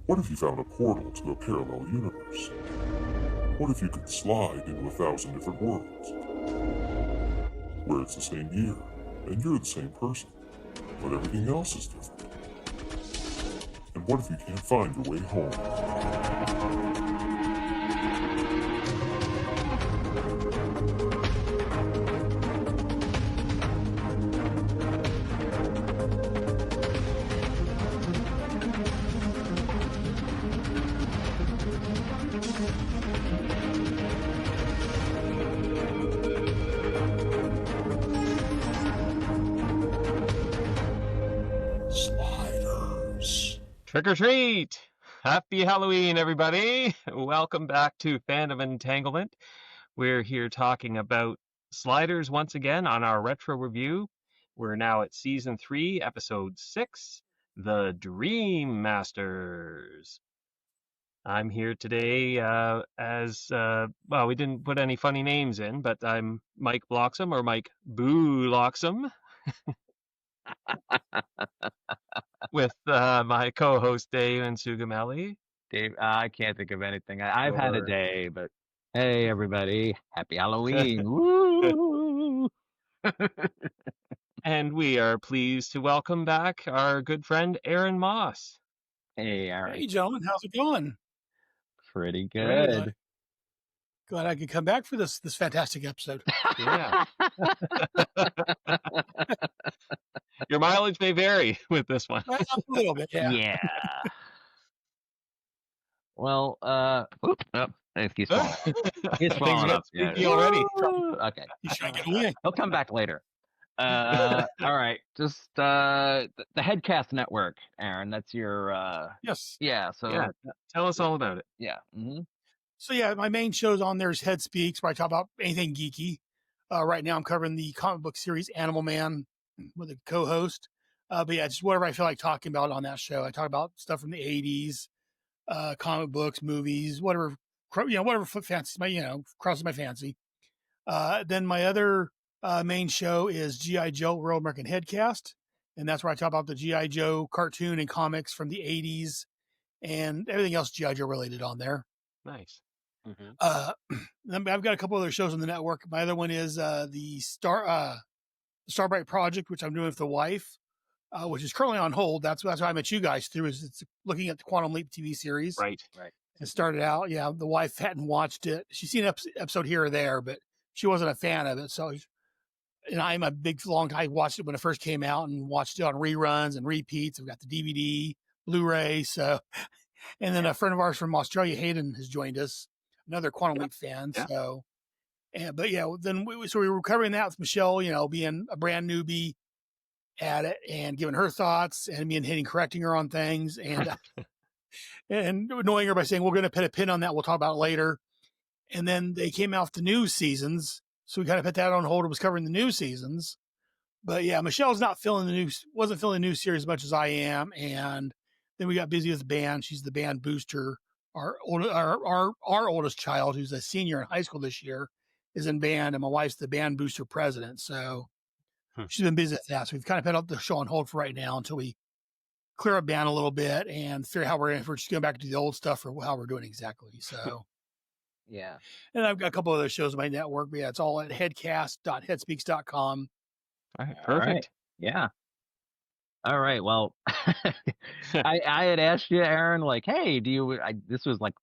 What if you found a portal to a parallel universe? What if you could slide into 1,000 different worlds? Where it's the same year, and you're the same person, but everything else is different. And what if you can't find your way home? Trick or treat! Happy Halloween, everybody! Welcome back to FANDOM Entanglement. We're here talking about Sliders once again on our retro review. We're now at Season 3, Episode 6, The Dream Masters. I'm here today we didn't put any funny names in, but I'm Mike Bloxam, or Mike Bloxam. With my co-host Damon Sugameli. Dave, I can't think of anything. I've had a day, but hey, everybody, happy Halloween! Woo! And we are pleased to welcome back our good friend Aaron Moss. Hey, Aaron. Hey, gentlemen, how's it going? Pretty good. Glad I could come back for this fantastic episode. Yeah. Your mileage may vary with this one. A little bit, yeah. Yeah. Well, he's falling. He's falling up. Yeah. Already. Okay. He's trying to get away. He'll come back later. All right. Just the Headcast Network, Aaron. That's your. Yes. Yeah. So. Yeah. Tell us all about it. Yeah. Mm-hmm. So yeah, my main shows on there is Head Speaks, where I talk about anything geeky. Right now, I'm covering the comic book series Animal Man with a co-host. But yeah, just whatever I feel like talking about on that show. I talk about stuff from the '80s, comic books, movies, whatever crosses my fancy. Then my other main show is G.I. Joe World American Headcast, and that's where I talk about the G.I. Joe cartoon and comics from the '80s and everything else G.I. Joe related on there. Nice. Mm-hmm. I've got a couple other shows on the network. My other one is the Starbright Project, which I'm doing with the wife, which is currently on hold. That's why I met you guys through. Is it's looking at the Quantum Leap TV series. Right. It started out. Yeah, the wife hadn't watched it. She's seen an episode here or there, but she wasn't a fan of it. So, and I'm a big I watched it when it first came out and watched it on reruns and repeats. I've got the DVD, Blu-ray. So, and then a friend of ours from Australia, Hayden, has joined us. Another Quantum Leap fan. Yeah. So, but yeah, then we were covering that with Michelle, being a brand newbie at it and giving her thoughts and me and correcting her on things and and annoying her by saying, we're going to put a pin on that. We'll talk about it later. And then they came out the new seasons. So we kind of put that on hold. It was covering the new seasons. But yeah, Michelle's wasn't feeling the new series as much as I am. And then we got busy with the band. She's the band booster. Our oldest child, who's a senior in high school this year, is in band, and my wife's the band booster president. So she's been busy with that. So we've kind of put up the show on hold for right now until we clear up band a little bit and figure out if we're just going back to do the old stuff or how we're doing exactly. So yeah. And I've got a couple other shows on my network, but yeah, it's all at headcast.headspeaks.com. All right, perfect. All right. Yeah. All right. Well, I had asked you, Aaron, like, hey, this was like,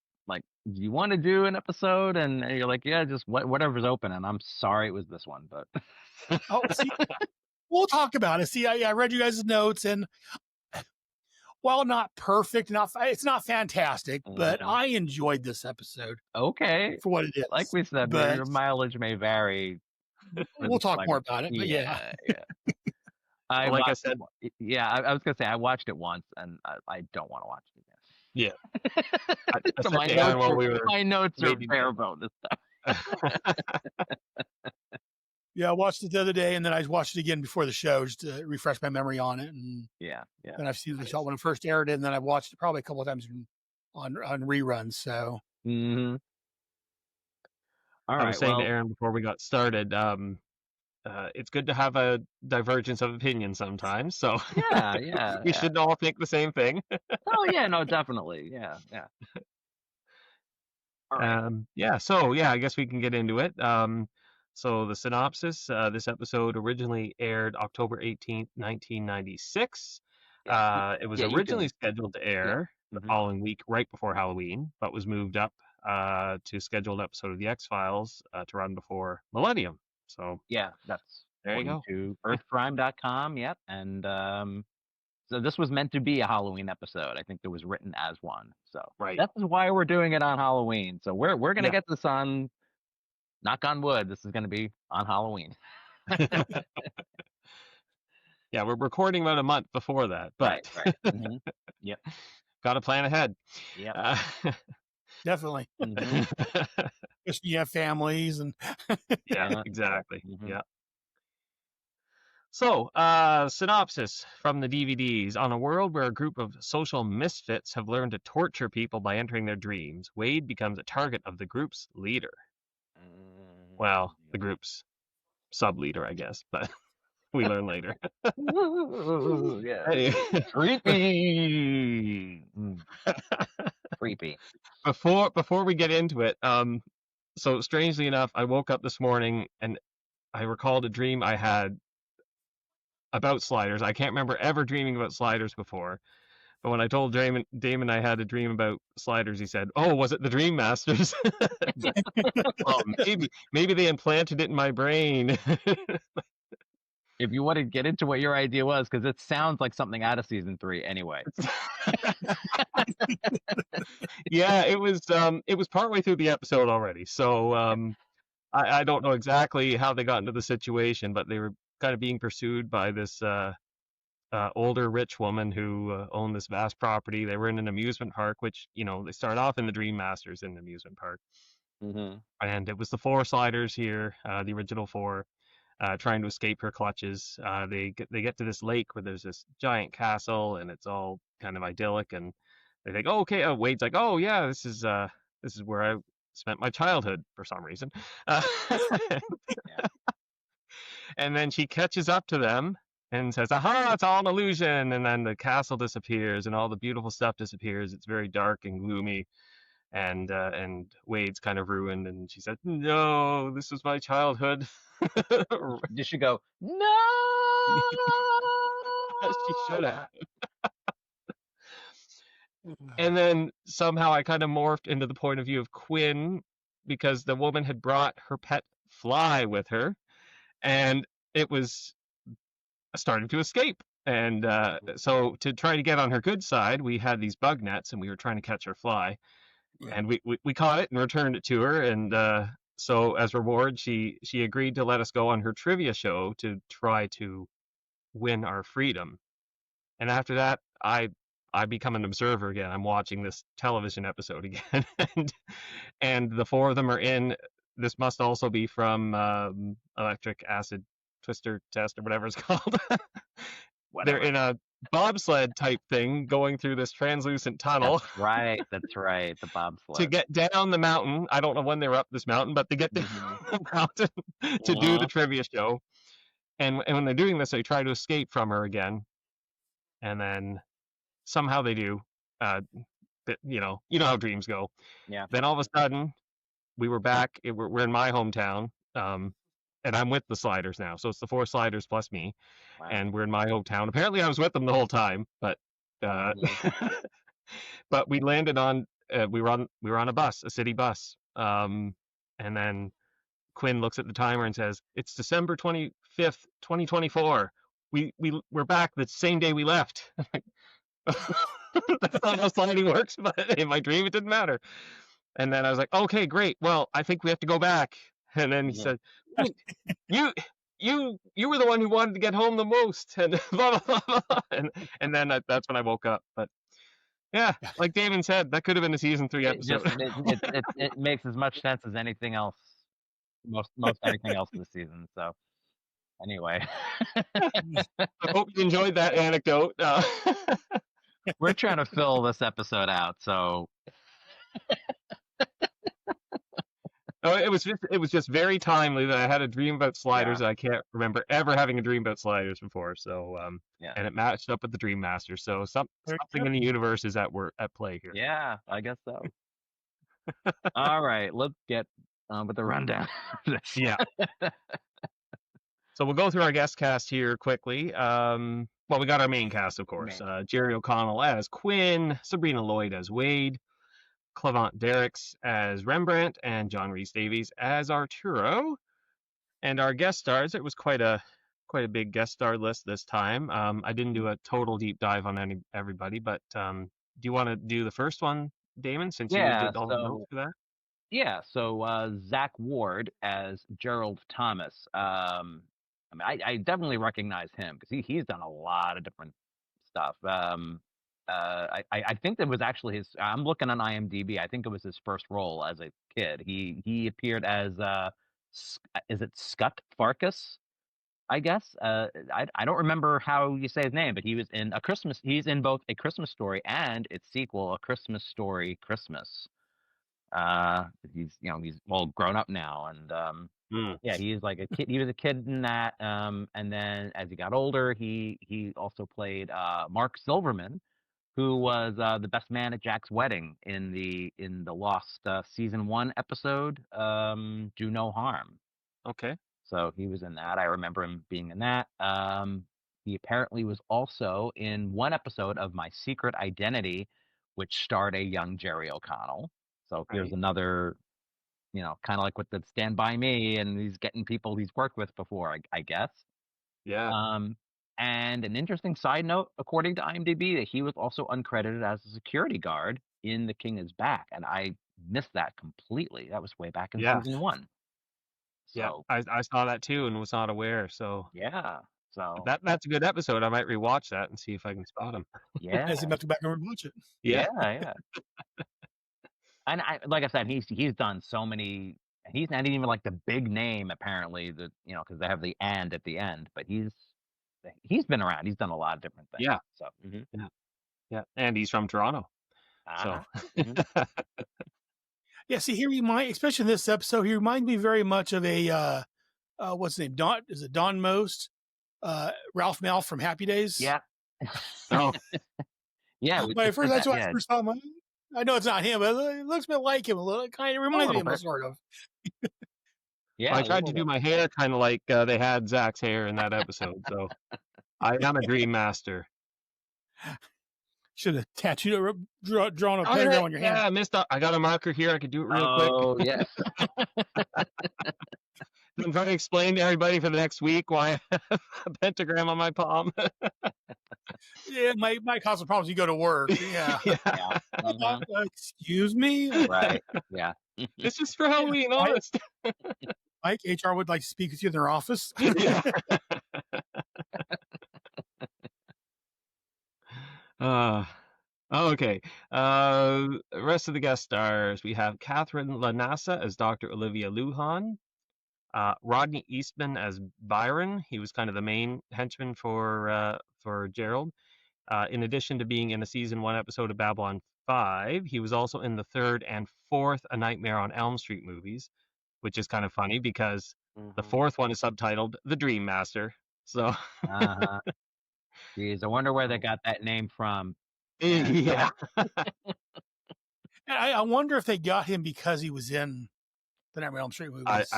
do you want to do an episode? And you're like, yeah, just whatever's open. And I'm sorry it was this one, but. See, we'll talk about it. See, I read you guys' notes, and while not perfect, it's not fantastic, but I enjoyed this episode. Okay. For what it is. Like we said, your mileage may vary. We'll talk more about it, but yeah. I was going to say, I watched it once, and I don't want to watch it again. Yeah. So my notes are bare bone this time. Yeah, I watched it the other day, and then I watched it again before the show just to refresh my memory on it. And yeah. And I've seen the show when it first aired it, and then I've watched it probably a couple of times on reruns. So. Mm-hmm. All right. I was saying to Aaron before we got started, it's good to have a divergence of opinion sometimes. So Yeah. we shouldn't all think the same thing. Oh yeah, no, definitely. Yeah. All right. I guess we can get into it. So the synopsis, this episode originally aired October 18th, 1996. Yeah. It was Yeah, you originally can. scheduled to Yeah. air the Mhm. following week, right before Halloween, but was moved up to scheduled episode of The X-Files to run before Millennium. So Yeah, that's there you according go. to earthprime.com. Yep. And so this was meant to be a Halloween episode. I think it was written as one. So Right. that's why we're doing it on Halloween. So we're gonna Yeah. get this on, knock on wood, this is gonna be on Halloween. Yeah, we're recording about a month before that, but Right. Mhm. Yep. got to plan ahead. Yep. Definitely. Mhm. Especially you have families and Yeah, exactly. Mhm. Yeah. So, synopsis from the DVDs. On a world where a group of social misfits have learned to torture people by entering their dreams, Wade becomes a target of the group's leader. Well, the group's sub-leader, I guess, but we learn later. Yeah. Anyway, Creepy. Creepy. before we get into it, so strangely enough, I woke up this morning and I recalled a dream I had about sliders. I can't remember ever dreaming about sliders before. But when I told Damon I had a dream about sliders, he said, "Oh, was it the Dream Masters?" Oh, maybe they implanted it in my brain. If you want to get into what your idea was, because it sounds like something out of season 3 anyway. Yeah, it was partway through the episode already. So I don't know exactly how they got into the situation, but they were kind of being pursued by this older rich woman who owned this vast property. They were in an amusement park, which, they start off in the Dream Masters in the amusement park. Mm-hmm. And it was the 4 sliders here, the original 4, trying to escape her clutches. They get to this lake where there's this giant castle and it's all kind of idyllic. And they think, oh, okay. Wade's like, oh yeah, this is where I spent my childhood for some reason. And then she catches up to them and says, aha, it's all an illusion. And then the castle disappears and all the beautiful stuff disappears. It's very dark and gloomy. And Wade's kind of ruined. And she said, no, this was my childhood. Did she go, no? She should have. And then somehow I kind of morphed into the point of view of Quinn because the woman had brought her pet fly with her. And it was starting to escape. And so to try to get on her good side, we had these bug nets and we were trying to catch her fly. Yeah. And we caught it and returned it to her. And so as reward, she agreed to let us go on her trivia show to try to win our freedom. And after that, I become an observer again. I'm watching this television episode again. and the 4 of them are in. This must also be from Electric Acid Twister Test or whatever it's called. They're in a bobsled type thing going through this translucent tunnel. That's right. The bobsled. To get down the mountain. I don't know when they were up this mountain, but they get down the mountain to do the trivia show. And when they're doing this, they try to escape from her again. And then somehow they do. You know how dreams go. Yeah. Then all of a sudden, we were back. We're in my hometown. And I'm with the sliders now. So it's the 4 sliders plus me. Wow. And we're in my hometown. Apparently I was with them the whole time, but but we landed on we were on a bus, a city bus. And then Quinn looks at the timer and says, "It's December 25th, 2024. We're back the same day we left." That's not how sliding works, but in my dream it didn't matter. And then I was like, "Okay, great. Well, I think we have to go back." And then he said, you were the one who wanted to get home the most, and blah, blah, blah, blah. And then that's when I woke up. But yeah, like Damon said, that could have been a season 3 episode. It makes as much sense as anything else, most anything else in the season. So anyway, I hope you enjoyed that anecdote. We're trying to fill this episode out, so. Oh, it was just very timely that I had a dream about sliders. Yeah. And I can't remember ever having a dream about sliders before. So Yeah. and it matched up with the Dream Master. So Very something good. in the universe is at play here. Yeah, I guess so. All right, let's get with the rundown. of this. Yeah. So we'll go through our guest cast here quickly. Well, we got our main cast, of course. Jerry O'Connell as Quinn, Sabrina Lloyd as Wade, Clement Derricks as Rembrandt, and John Rhys Davies as Arturo. And our guest stars, it was quite a big guest star list this time. I didn't do a total deep dive on everybody, but do you want to do the first one, Damon, since you Yeah, did all the notes for that? Yeah, so Zach Ward as Gerald Thomas. I mean, I definitely recognize him because he's done a lot of different stuff. I think that was actually his. I'm looking on IMDb. I think it was his first role as a kid. He appeared as is it Scott Farkas? I guess. I don't remember how you say his name, but he was in a Christmas. He's in both A Christmas Story and its sequel, A Christmas Story Christmas. He's well grown up now, and yeah, he's like a kid. He was a kid in that, and then as he got older, he also played Mark Silverman, who was the best man at Jack's wedding in the Lost season 1 episode, Do No Harm. Okay. So he was in that. I remember him being in that. He apparently was also in one episode of My Secret Identity, which starred a young Jerry O'Connell. So here's another, kind of like with the Stand By Me, and he's getting people he's worked with before, I guess. Yeah. And an interesting side note, according to IMDb, that he was also uncredited as a security guard in The King Is Back, and I missed that completely. That was way back in season 1. Yeah, So I saw that too and was not aware. So yeah, so that's a good episode. I might rewatch that and see if I can spot him. yeah, As you have to go back and watch it. Yeah. yeah. And like I said, he's done so many. He's not even like the big name apparently, that because they have the "and" at the end. But he's been around. He's done a lot of different things. Yeah. So Yeah, and he's from Toronto. So Yeah, see, he especially in this episode, he reminds me very much of a what's his name? Is it Don Most? Ralph Malph from Happy Days. yeah. Oh, Yeah. When I first, that's what yeah. I first saw him. I know it's not him, but it looks a bit like him a little. It kind of reminds me of him, sort of. Yeah. I tried to do my hair kind of like they had Zach's hair in that episode. So I am a dream master. Should have tattooed or drawn a pentagram on your hand. Yeah, I missed out. I got a marker here. I could do it real quick. Oh yeah. I'm trying to explain to everybody for the next week why I have a pentagram on my palm. Yeah, my cause problems. You go to work. Yeah. Yeah. Excuse me. Right. Yeah. It's just for Halloween, honest. Mike, HR would like to speak with you in their office. Yeah. Okay. Rest of the guest stars, we have Catherine Lanassa as Dr. Olivia Lujan, Rodney Eastman as Byron. He was kind of the main henchman for Gerald. In addition to being in a season 1 episode of Babylon 5, he was also in the 3rd and 4th A Nightmare on Elm Street movies, which is kind of funny because the 4th one is subtitled The Dream Master. So Geez, I wonder where they got that name from. yeah. I wonder if they got him because he was in the Nightmare on Elm Street movies.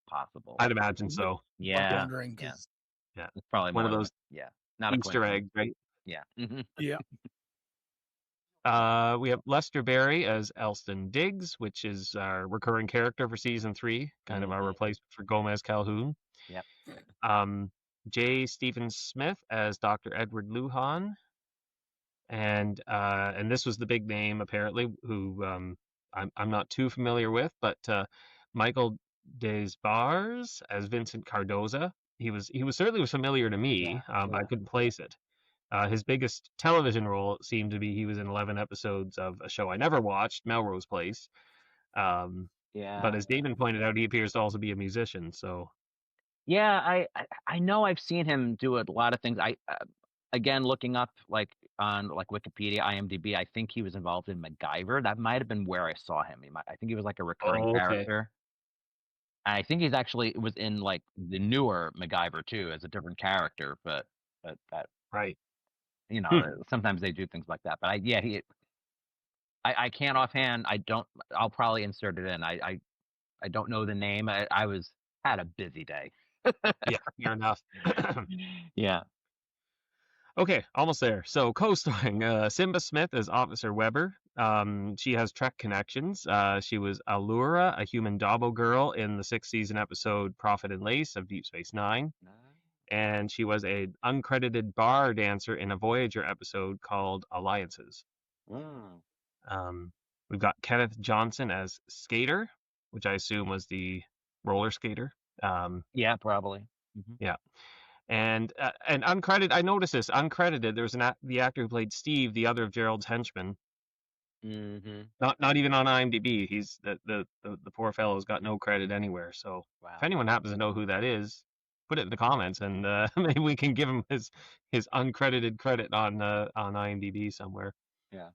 Possible. I'd imagine so. Yeah. I'm wondering. Yeah. It's probably one of more those not Easter a eggs, right? Yeah. Yeah. We have Lester Berry as Elston Diggs, which is our recurring character for season 3, kind of our replacement for Gomez Calhoun. Yep. J. Stephen Smith as Dr. Edward Lujan, and this was the big name apparently, who I'm not too familiar with, but Michael Desbars as Vincent Cardoza. He certainly was familiar to me. I couldn't place it. His biggest television role seemed to be he was in 11 episodes of a show I never watched, Melrose Place. But as Damon pointed out, he appears to also be a musician. So yeah, I know I've seen him do a lot of things. I again looking up like on like Wikipedia, IMDb, I think he was involved in MacGyver. That might have been where I saw him. I think he was like a recurring character. I think he's actually was in like the newer MacGyver too as a different character, but that Right. sometimes they do things like that. But I can't offhand. I'll probably insert it in. I don't know the name. I had a busy day. Yeah, fair enough. Yeah. Okay, almost there. So co-starring Simba Smith as Officer Weber. She has Trek connections. She was Allura, a human Dabo girl in the 6th season episode Prophet and Lace of Deep Space Nine. And she was an uncredited bar dancer in a Voyager episode called Alliances. We've got Kenneth Johnson as Skater, which I assume was the roller skater. Yeah, probably. Yeah. And uncredited, I noticed this, uncredited, there was the actor who played Steve, the other of Gerald's henchmen. Not even on IMDb. He's the poor fellow's got no credit anywhere. So if anyone happens to know who that is, put it in the comments, and maybe we can give him his uncredited credit on IMDb somewhere. Yeah.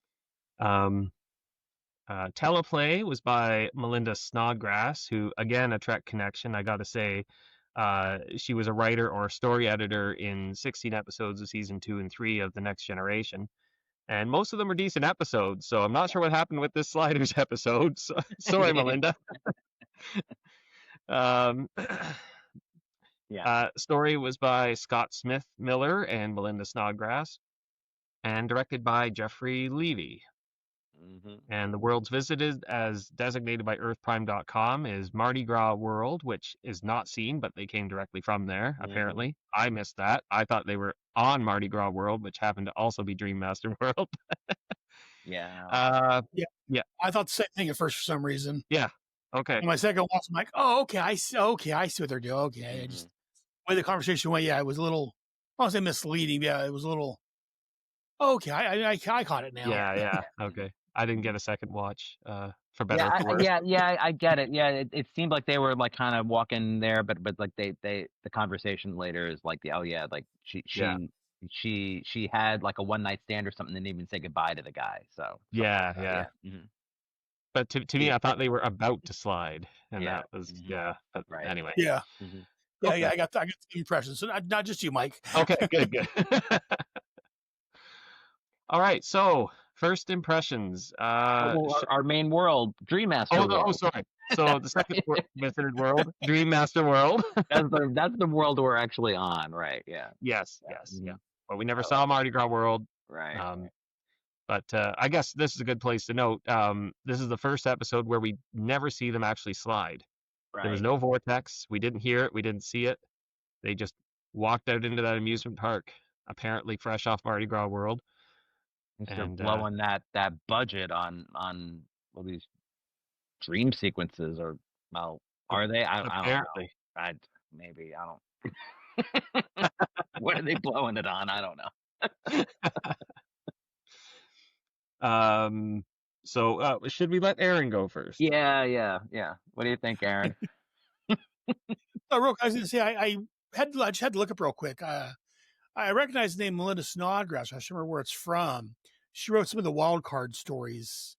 Teleplay was by Melinda Snodgrass, who, again, a Trek connection. I got to say, she was a writer or story editor in 16 episodes of season 2 and 3 of The Next Generation. And most of them are decent episodes, so I'm not sure what happened with this Sliders episode. So, sorry, Melinda. Story was by Scott Smith Miller and Melinda Snodgrass, and directed by Jefery Levy. And the worlds visited, as designated by EarthPrime.com, is Mardi Gras World, which is not seen, but they came directly from there, apparently. I missed that. I thought they were on Mardi Gras World, which happened to also be Dream Master World. Yeah. Yeah. I thought the same thing at first for some reason. Yeah. Okay. And my second watch, I'm like, oh, okay, I see. Okay, I see what they're doing. Okay, just the way the conversation went, yeah, it was a little. I won't say misleading. Yeah, it was a little. Okay, I caught it now. Yeah. Okay. I didn't get a second watch. For better or for worse. Yeah, I get it. Yeah, it seemed like they were like kind of walking there, but like the conversation later is like like she had like a one night stand or something, and didn't even say goodbye to the guy. So yeah. But to me, I thought they were about to slide, and that was But right. Anyway. Yeah. Okay. Yeah. I got the impression. So not just you, Mike. Okay. Good. All right. So first impressions. Our main world, Dream Master World. Oh, sorry. So the second visited world, Dream Master World. that's the world we're actually on, right? Yeah. Yes. Well, we never saw Mardi Gras World. Right. But I guess this is a good place to note. This is the first episode where we never see them actually slide. Right. There was no vortex. We didn't hear it. We didn't see it. They just walked out into that amusement park, apparently fresh off Mardi Gras World. And blowing that budget on all these dream sequences, or are they? I don't know. Maybe I don't. What are they blowing it on? I don't know. So should we let Aaron go first? Yeah. What do you think, Aaron? I was going to say I just had to look up real quick. I recognize the name Melinda Snodgrass. I don't remember where it's from. She wrote some of the wild card stories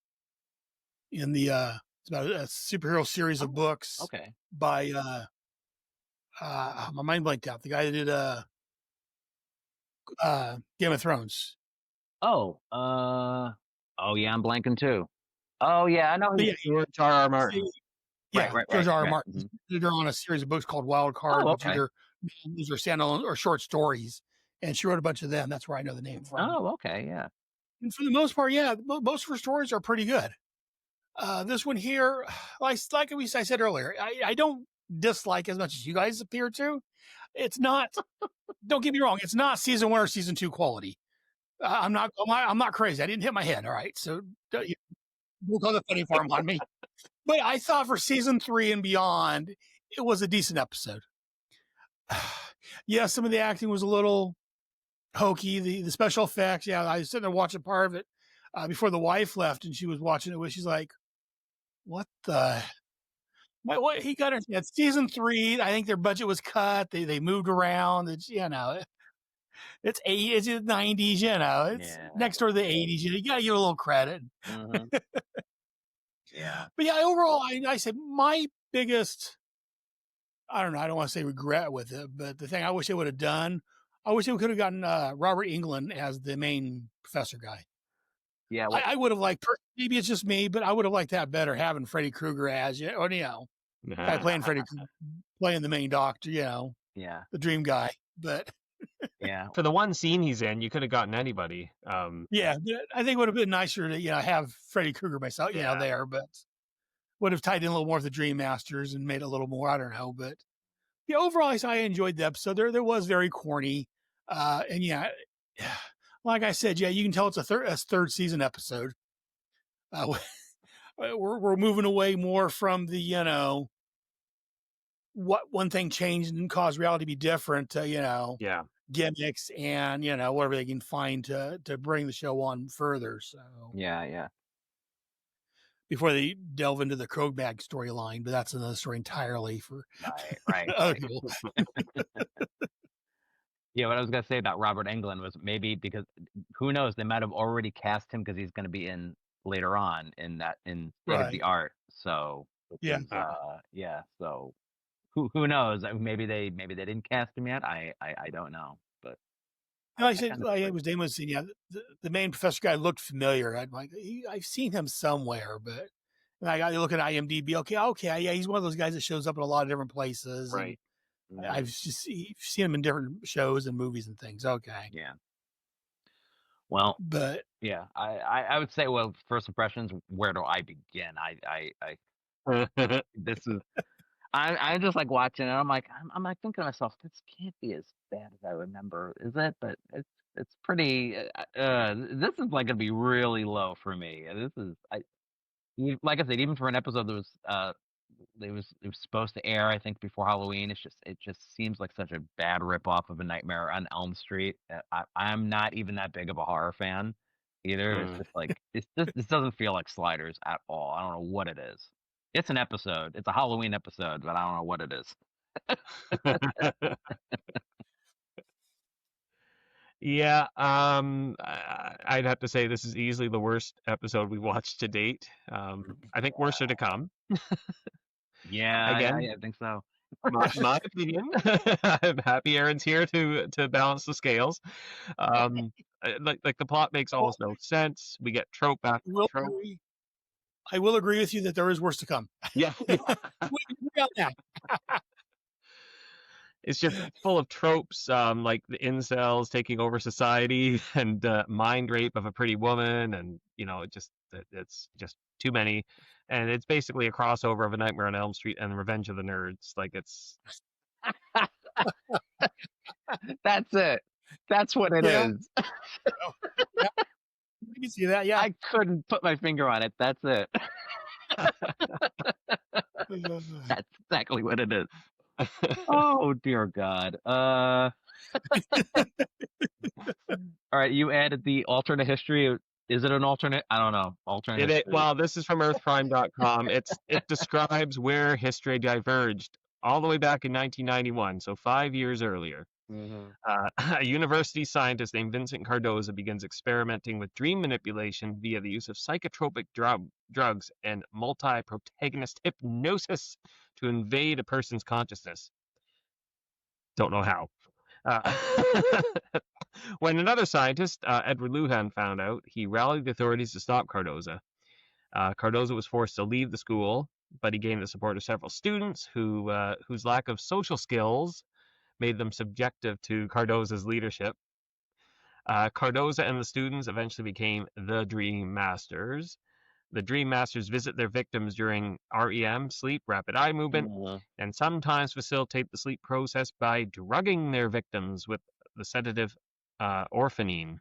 in the it's about a superhero series of books. Okay. By my mind blanked out. The guy that did Game of Thrones. Oh yeah, I'm blanking too. Oh yeah, I know. George R.R. Martin. Yeah, right. George R.R. Martin. They're on a series of books called Wild Card, which either these are standalone or short stories, and she wrote a bunch of them. That's where I know the name from. Oh, okay, yeah. And for the most part, most of her stories are pretty good. This one here, like I said earlier, I don't dislike as much as you guys appear to. It's not. Don't get me wrong. It's not season 1 or season 2 quality. I'm not crazy. I didn't hit my head. All right, so we'll call the funny farm on me. But I thought for season 3 and beyond, it was a decent episode. Yeah, some of the acting was a little hokey. The special effects. Yeah, I was sitting there watching part of it before the wife left, and she was watching it. She's like, "What the? What he got? At season 3, I think their budget was cut. They moved around. It's it's 90s. It's next door to the 80s. You got to give a little credit." Mm-hmm. Yeah. But yeah, overall, I said my biggest I don't know. I don't want to say regret with it, but the thing I wish they would have done, I wish they could have gotten Robert Englund as the main professor guy. Yeah, I would have liked, maybe it's just me, but I would have liked that better, having Freddy Krueger as, or, guy playing playing the main doctor, yeah, the dream guy. But yeah, For the one scene he's in, you could have gotten anybody. yeah, I think it would have been nicer to, have Freddy Krueger myself, Yeah. there, but would have tied in a little more with the Dream Masters and made it a little more, I don't know. But yeah, overall, I enjoyed the episode. There was very corny. And yeah, like I said, yeah, you can tell it's a third season episode. We're moving away more from the, what one thing changed and caused reality to be different to, Yeah. gimmicks and, whatever they can find to bring the show on further. So yeah. before they delve into the Krogbag storyline, but that's another story entirely for Right. other people. Yeah, what I was gonna say about Robert Englund was maybe because who knows, they might have already cast him because he's gonna be in later on in State of the Right. Art. So Yeah. yeah. So who knows? Maybe they didn't cast him yet. I don't know, but I said, it was Damon saying, yeah, the main professor guy looked familiar. I'm like, I've seen him somewhere, but and I got to look at IMDb. Okay, yeah, he's one of those guys that shows up in a lot of different places. Right. I've just seen him in different shows and movies and things. Okay. Yeah. Well, but yeah, I would say, well, first impressions. Where do I begin? This is. I'm just like watching it. I'm like thinking to myself, this can't be as bad as I remember, is it? But it's pretty. This is like gonna be really low for me. This is like I said, even for an episode that was it was supposed to air, I think, before Halloween. It just seems like such a bad ripoff of A Nightmare on Elm Street. I'm not even that big of a horror fan either. It's just like this doesn't feel like Sliders at all. I don't know what it is. It's an episode. It's a Halloween episode, but I don't know what it is. Yeah, I'd have to say this is easily the worst episode we watched to date. I think worse are to come. Yeah, Again, I think so. my opinion. I'm happy Aaron's here to balance the scales. Like the plot makes almost no sense. We get trope after trope. I will agree with you that there is worse to come. Yeah. We got that. It's just full of tropes, like the incels taking over society and mind rape of a pretty woman, and it's just too many. And it's basically a crossover of A Nightmare on Elm Street and Revenge of the Nerds. Like it's. That's it. That's what it is. Yeah. You can see that. Yeah, I couldn't put my finger on it. That's it. That's exactly what it is. Oh dear God. All right, you added the alternate history. Is it an alternate? I don't know. Alternate history. Well, this is from earthprime.com. It describes where history diverged all the way back in 1991, so 5 years earlier. A university scientist named Vincent Cardoza begins experimenting with dream manipulation via the use of psychotropic drugs and multi-protagonist hypnosis to invade a person's consciousness. Don't know how. When another scientist, Edward Lujan, found out, he rallied the authorities to stop Cardoza. Cardoza was forced to leave the school, but he gained the support of several students whose lack of social skills made them subjective to Cardoza's leadership. Cardoza and the students eventually became the Dream Masters. The Dream Masters visit their victims during REM, sleep, rapid eye movement, and sometimes facilitate the sleep process by drugging their victims with the sedative orphanine.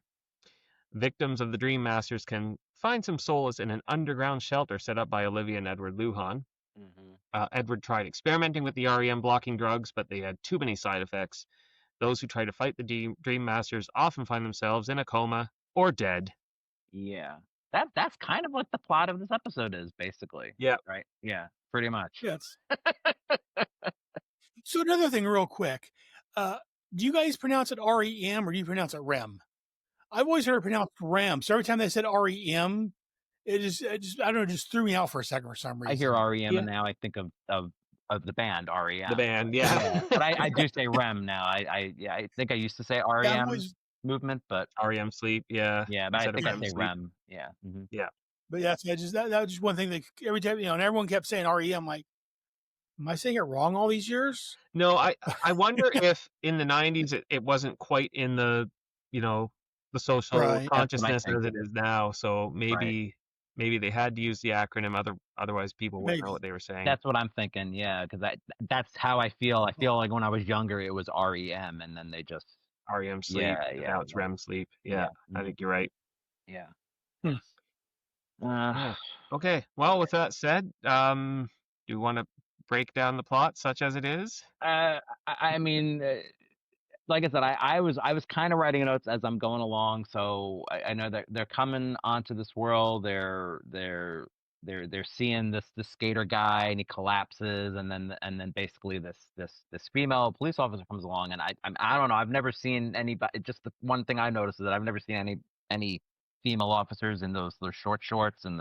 Victims of the Dream Masters can find some solace in an underground shelter set up by Olivia and Edward Lujan. Edward tried experimenting with the REM blocking drugs, but they had too many side effects. Those who try to fight the Dream Masters often find themselves in a coma or dead. Yeah. That's kind of what the plot of this episode is, basically. Yeah. Right? Yeah, pretty much. Yes. So another thing real quick. Do you guys pronounce it REM or do you pronounce it REM? I've always heard it pronounced REM. So every time they said REM, it just I don't know, just threw me out for a second for some reason. I hear REM and now I think of of the band REM. The band, yeah. But I do say REM now. I think I used to say REM movement, but REM sleep, yeah. but I instead of think I REM say sleep. REM. Yeah. Mm-hmm. Yeah. But yeah, so that was just one thing that every time, and everyone kept saying REM, like, am I saying it wrong all these years? No, I wonder if in the 90s it wasn't quite in the, the social Right. consciousness as it is now. So maybe they had to use the acronym, otherwise people wouldn't know what they were saying. That's what I'm thinking, yeah, because that's how I feel. I feel like when I was younger, it was REM, and then they just REM sleep. Yeah. Now it's REM sleep. Yeah, I think you're right. Yeah. Okay. Well, with that said, do you want to break down the plot, such as it is? I mean, like I said, I was kind of writing notes as I'm going along, so I know that they're coming onto this world. They're seeing this skater guy, and he collapses, and then basically this female police officer comes along, and I don't know. I've never seen anybody. Just the one thing I noticed is that I've never seen any female officers in those short shorts and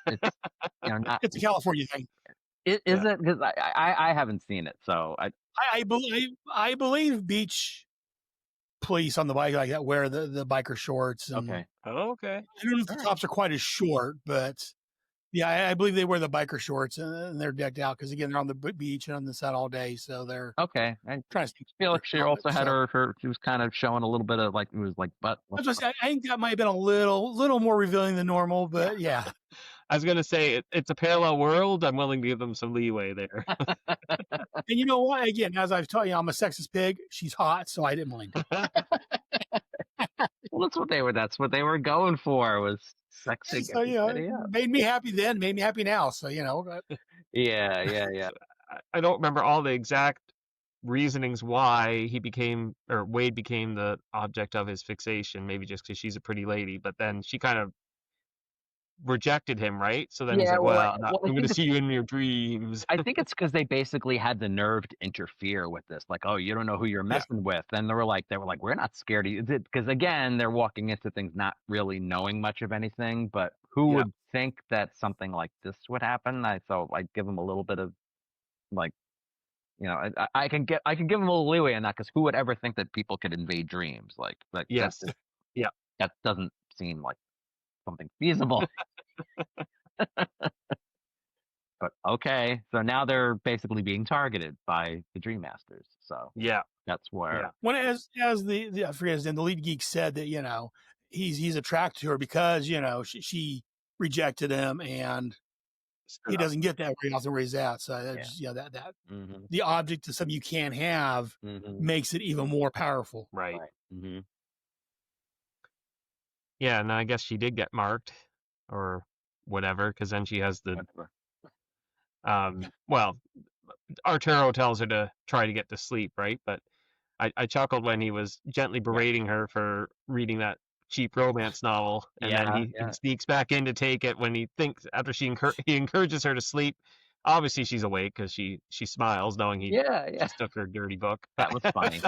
it's not. It's a California thing. Is it? Because I haven't seen it, so I believe beach police on the bike like that wear the biker shorts. And okay. Oh, okay. I don't know if the cops are quite as short, but yeah, I believe they wear the biker shorts and they're decked out because again they're on the beach and on the sun all day, so they're okay. I trying to feel like she also had her. She was kind of showing a little bit of like it was like butt. I think that might have been a little more revealing than normal, but yeah. I was gonna say it's a parallel world. I'm willing to give them some leeway there. And you know what? Again, as I've told you, I'm a sexist pig. She's hot, so I didn't mind. Well, that's what they were going for was sexy. So made me happy then, made me happy now. So Yeah. I don't remember all the exact reasonings why Wade became the object of his fixation. Maybe just because she's a pretty lady, but then she kind of rejected him, right? So then he's like, I'm going to see you in your dreams. I think it's because they basically had the nerve to interfere with this. Like, oh, you don't know who you're messing with. And they were like, we're not scared of you. Because again, they're walking into things not really knowing much of anything. But who would think that something like this would happen? So I give them a little bit of like, I can give them a little leeway on that because who would ever think that people could invade dreams? Yes. That doesn't seem like something feasible. But okay, so now they're basically being targeted by the Dream Masters. So that's where when as the I forget his name, the lead geek said that he's attracted to her because she rejected him and he doesn't get that very often where he's at. So that's that the object of something you can't have makes it even more powerful. Right. Mm-hmm. Yeah, and I guess she did get marked or whatever, because then she has the Arturo tells her to try to get to sleep, right? But I chuckled when he was gently berating her for reading that cheap romance novel, and then he sneaks back in to take it when he thinks after he encourages her to sleep. Obviously, she's awake because she smiles knowing he just took her dirty book. That was funny.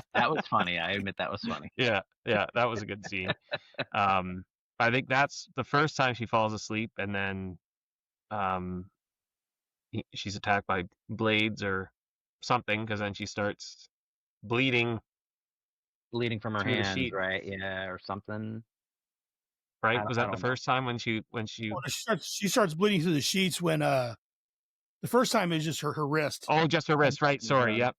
I admit that was funny. Yeah, that was a good scene. I think that's the first time she falls asleep, and then she's attacked by blades or something, because then she starts bleeding from her hands, right? Yeah, or something. Right? Was that the first time when she? Well, she starts bleeding through the sheets when the first time is just her wrist. Oh, just her wrist, right? Sorry. Yep.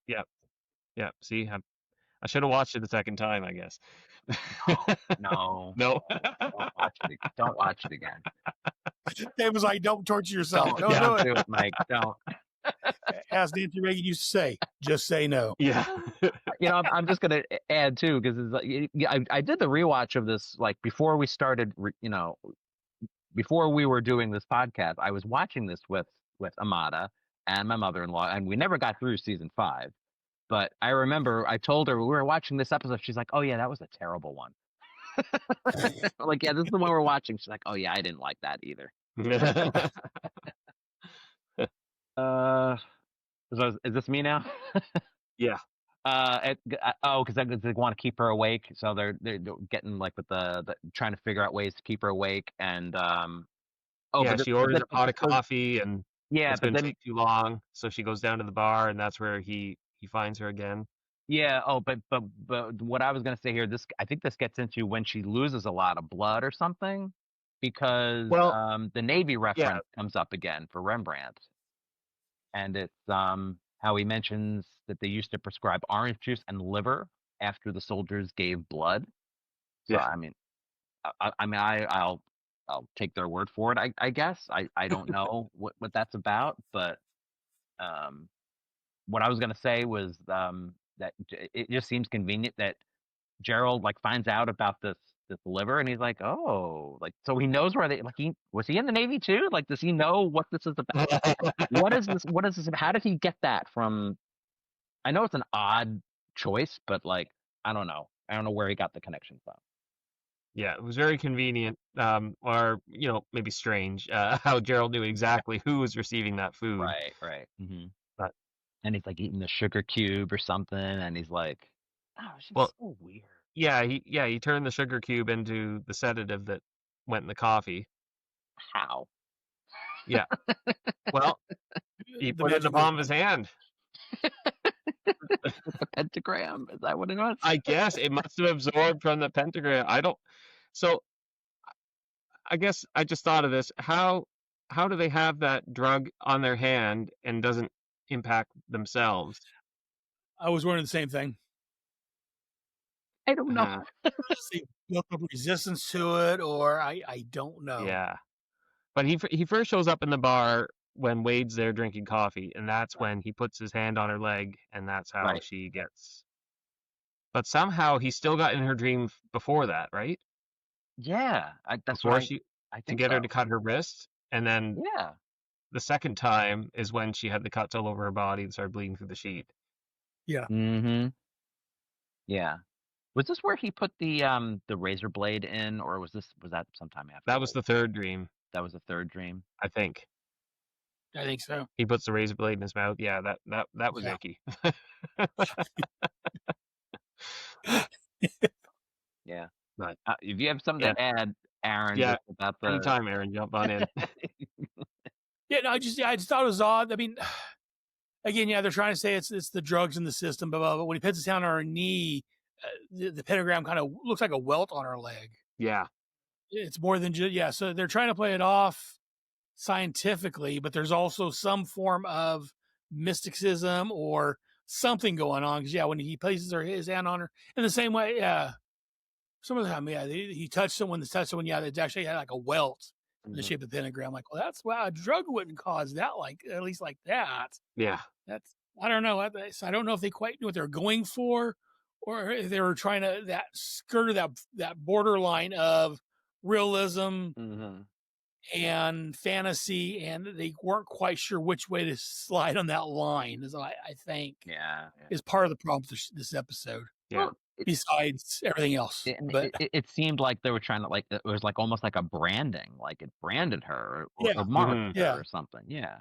See, I should have watched it the second time, I guess. No. Don't watch it again. It was like, don't torture yourself. Don't do it, Mike. Don't. As Nancy Reagan used to say, just say no. Yeah. I'm just going to add too, because I did the rewatch of this like before we started. Before we were doing this podcast, I was watching this with Amada and my mother-in-law, and we never got through season 5. But I remember I told her we were watching this episode. She's like, "Oh yeah, that was a terrible one." Like, yeah, this is the one we're watching. She's like, "Oh yeah, I didn't like that either." So is this me now? Yeah. Because they want to keep her awake, so they're getting like with the trying to figure out ways to keep her awake, and she orders a pot of coffee, and Yeah, it's but going to then take too long. So she goes down to the bar, and that's where he finds her again. yeah. Oh, but what I was gonna say here, I think this gets into when she loses a lot of blood or something, because Well, the Navy yeah, reference comes up again for Rembrandt, and it's how he mentions that they used to prescribe orange juice and liver after the soldiers gave blood. So yeah. I mean, I'll take their word for it. I guess I don't know what that's about, but um, what I was gonna say was that it just seems convenient that Gerald like finds out about this liver, and he's like, oh, like so he knows where they like he was he in the Navy too? Like, does he know what this is about? What is this? What is this? How did he get that from? I know it's an odd choice, but like I don't know. I don't know where he got the connection from. Yeah, it was very convenient, or maybe strange, how Gerald knew exactly who was receiving that food. Right. But And he's like eating the sugar cube or something, and he's like, oh, it's well, just so weird. yeah, he turned the sugar cube into the sedative that went in the coffee. How? Yeah, well, he The put it in the magic palm word. of his hand. With the pentagram? Is that what it was? I guess it must have absorbed from the pentagram. So I guess I just thought of this. How do they have that drug on their hand and doesn't impact themselves? I was wondering the same thing. I don't know. They built up resistance to it, or I don't know. Yeah. But he first shows up in the bar when Wade's there drinking coffee, and that's when he puts his hand on her leg, and that's how Right. she gets. But somehow he still got in her dream before that, right? Yeah, that's Before what she I to think get her so. to cut her wrist, and then Yeah. the second time is when she had the cuts all over her body and started bleeding through the sheet. Yeah. Mm-hmm. Yeah. Was this where he put the razor blade in, or was that sometime after? That was the third dream, That was the third dream. I think. I think so. He puts the razor blade in his mouth. Yeah, that was Yeah. icky. Yeah. But If you have something yeah, to add, Aaron, yeah. just about the Anytime, Aaron, jump on in. Yeah, no, I just thought it was odd. I mean, again, yeah, they're trying to say it's the drugs in the system, but when he puts his hand on her knee, the pentagram kind of looks like a welt on her leg. Yeah, It's more than just So they're trying to play it off scientifically, but there's also some form of mysticism or something going on. Because when he places his hand on her in the same way, some of the time, he touched someone. That touched someone, that actually had like a welt in the shape of the pentagram. Like, well, that's a drug wouldn't cause that, like at least like that. yeah. That's I don't know. I don't know if they quite knew what they were going for, or if they were trying to skirt that borderline of realism and fantasy, and they weren't quite sure which way to slide on that line. Is I think is part of the problem with this episode. Yeah. Well, Besides everything else, but it seemed like they were trying to it was like almost like a branding, like it branded her or Yeah. marked Yeah. her or something. Yeah.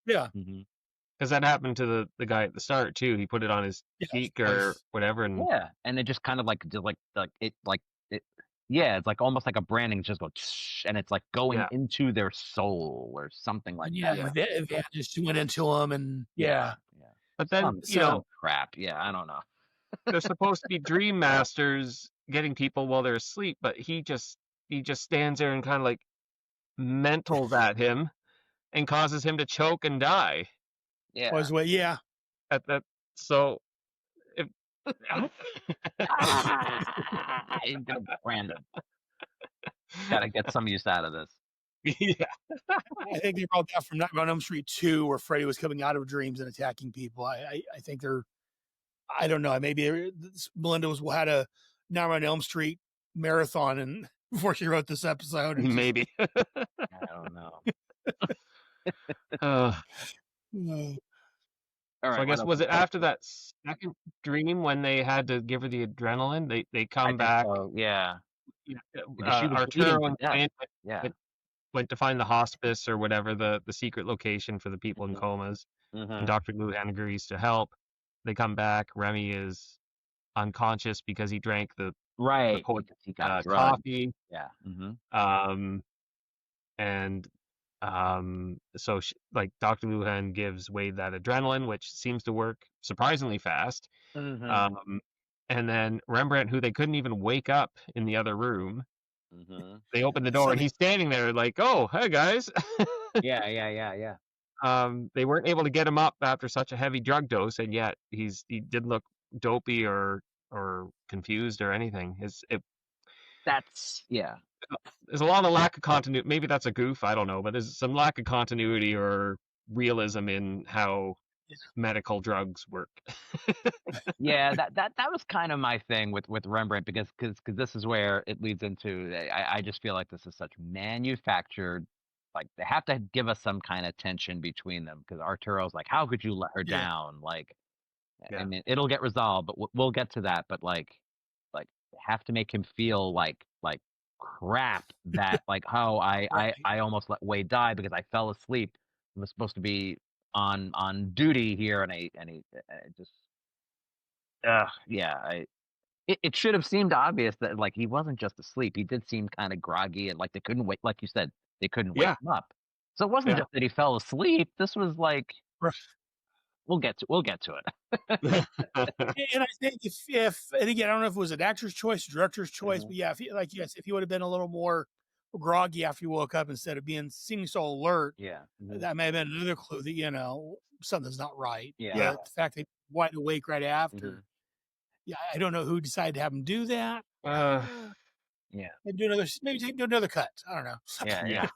Because that happened to the guy at the start too. He put it on his cheek or whatever, and Yeah, and it just kind of it's like almost like a branding, just go, and it's like going into their soul or something like that. Yeah, just went into them, and But then some crap. Yeah, I don't know. they're supposed to be dream masters, getting people while they're asleep, but he just stands there and kind of like mentals at him and causes him to choke and die. Yeah. At that, so if Brandon, gotta get some use out of this. Yeah, I think they brought that from Nightmare on Elm Street 2, where Freddy was coming out of dreams and attacking people. I think they're, I don't know, maybe Melinda had a Nightmare on Elm Street marathon and before she wrote this episode. Maybe. I don't know. All right, so I guess was it after that second dream when they had to give her the adrenaline? They come back. So, yeah. Arturo and Clint Yeah. went to find the hospice or whatever, the secret location for the people in comas. And Dr. Luhan agrees to help. They come back. Remy is unconscious because he drank the he got coffee. Yeah. And So like Dr. Luhan gives Wade that adrenaline, which seems to work surprisingly fast. Mm-hmm. And then Rembrandt, who they couldn't even wake up in the other room, Mm-hmm. they open the door So and he's standing there like, "Oh, hey guys." Yeah. They weren't able to get him up after such a heavy drug dose, and yet he didn't look dopey or confused or anything. Yeah. There's a lot of lack of continuity. Maybe that's a goof, I don't know, but there's some lack of continuity or realism in how medical drugs work. Yeah, that was kind of my thing with Rembrandt because this is where it leads into I just feel like this is such manufactured, like they have to give us some kind of tension between them because Arturo's like, how could you let her Yeah. down? Like, I Yeah. mean, it'll get resolved, but we'll get to that. But like have to make him feel like crap that like, oh, Right. I almost let Wade die because I fell asleep. I was supposed to be on duty here, and I just yeah, it should have seemed obvious that like he wasn't just asleep. He did seem kind of groggy and like they couldn't wait, like you said, they couldn't wake Yeah. him up. So it wasn't Yeah. just that he fell asleep. This was like Right. we'll get to it. And I think if and again, I don't know if it was an actor's choice, director's choice, Mhm. but yeah, if he would have been a little more groggy after he woke up instead of seeming so alert, Yeah. Mhm. that may have been another clue that something's not right. Yeah. But the fact that he was wide awake right after, Mhm. yeah, I don't know who decided to have him do that. Yeah. Maybe do another cut. I don't know. Yeah.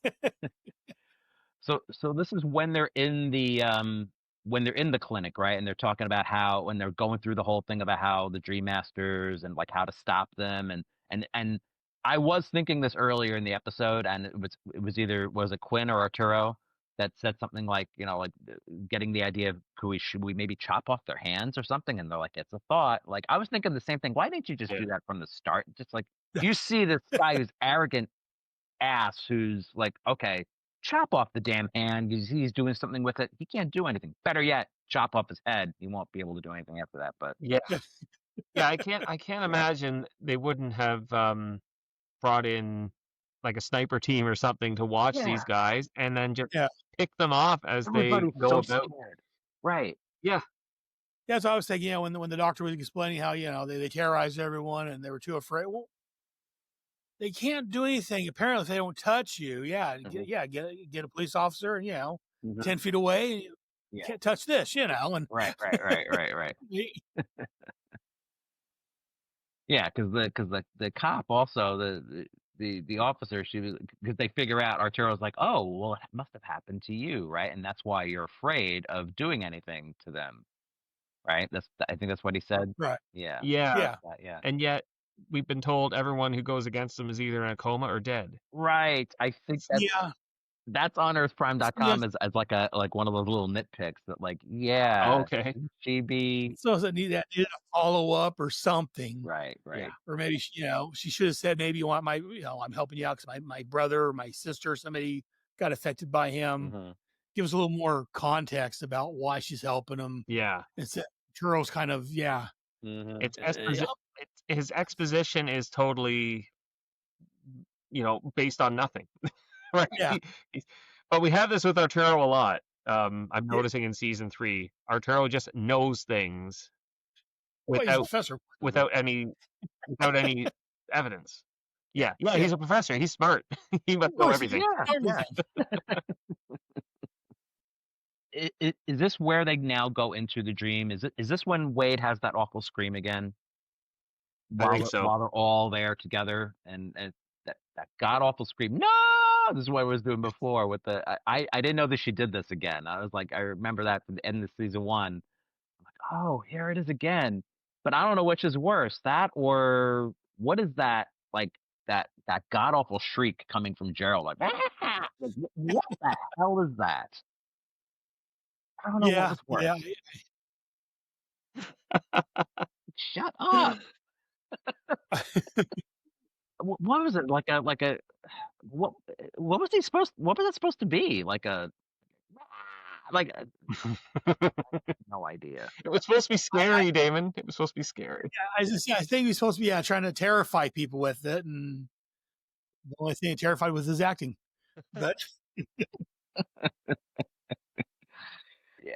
So this is when they're in the clinic, right? And they're talking about how when they're going through the whole thing about how the Dream Masters and like how to stop them and I was thinking this earlier in the episode, and was it Quinn or Arturo that said something like, like getting the idea of should we maybe chop off their hands or something? And they're like, it's a thought. Like I was thinking the same thing. Why didn't you just do that from the start? Just like you see this guy who's arrogant ass who's like, okay, chop off the damn hand. He's doing something with it. He can't do anything. Better yet, chop off his head. He won't be able to do anything after that. But Yeah. Yeah, I can't imagine they wouldn't have brought in like a sniper team or something to watch these guys and then just Yeah. pick them off as they everybody's go so about. scared. Right. Yeah. Yeah, so I was thinking, when the doctor was explaining how they terrorized everyone and they were too afraid. Well, they can't do anything apparently if they don't touch you. Yeah, get a police officer and Mhm. 10 feet away. You Yeah. can't touch this, and Right. Yeah, because the cop also the officer, she was, because they figure out Arturo's like, oh well, it must have happened to you, right? And that's why you're afraid of doing anything to them, right? I think that's what he said. Right. Yeah. Yeah. Yeah. And yet we've been told everyone who goes against them is either in a coma or dead. Right. I think that's on earthprime.com as like one of those little nitpicks that like, Okay. she be So it needed a follow up or something. right. Yeah. Or maybe she should have said, maybe you want I'm helping you out because my brother or my sister or somebody got affected by him. Mhm. Give us a little more context about why she's helping him. Yeah. It's Turo's kind of Mhm. It's his exposition is totally based on nothing. Right. Yeah. But we have this with Arturo a lot. I'm noticing in season 3, Arturo just knows things Well, he's a professor. without any evidence. Yeah, he's a professor. He's smart. He must know everything. Yeah. Is this where they now go into the dream? Is this when Wade has that awful scream again? I think so. While they're all there together, and that god awful scream. No, this is what I was doing before with the. I didn't know that she did this again. I was like, I remember that from the end of season 1. I'm like, oh, here it is again. But I don't know which is worse, that or what is that like that god awful shriek coming from Gerald? Like, what the hell is that? I don't know what was worse. Yeah. Shut up. What was it like a what was he supposed what was it supposed to be like no idea. It was supposed to be scary, Damon. It was supposed to be scary. Yeah, I think he's supposed to be trying to terrify people with it, and the only thing he terrified was his acting. But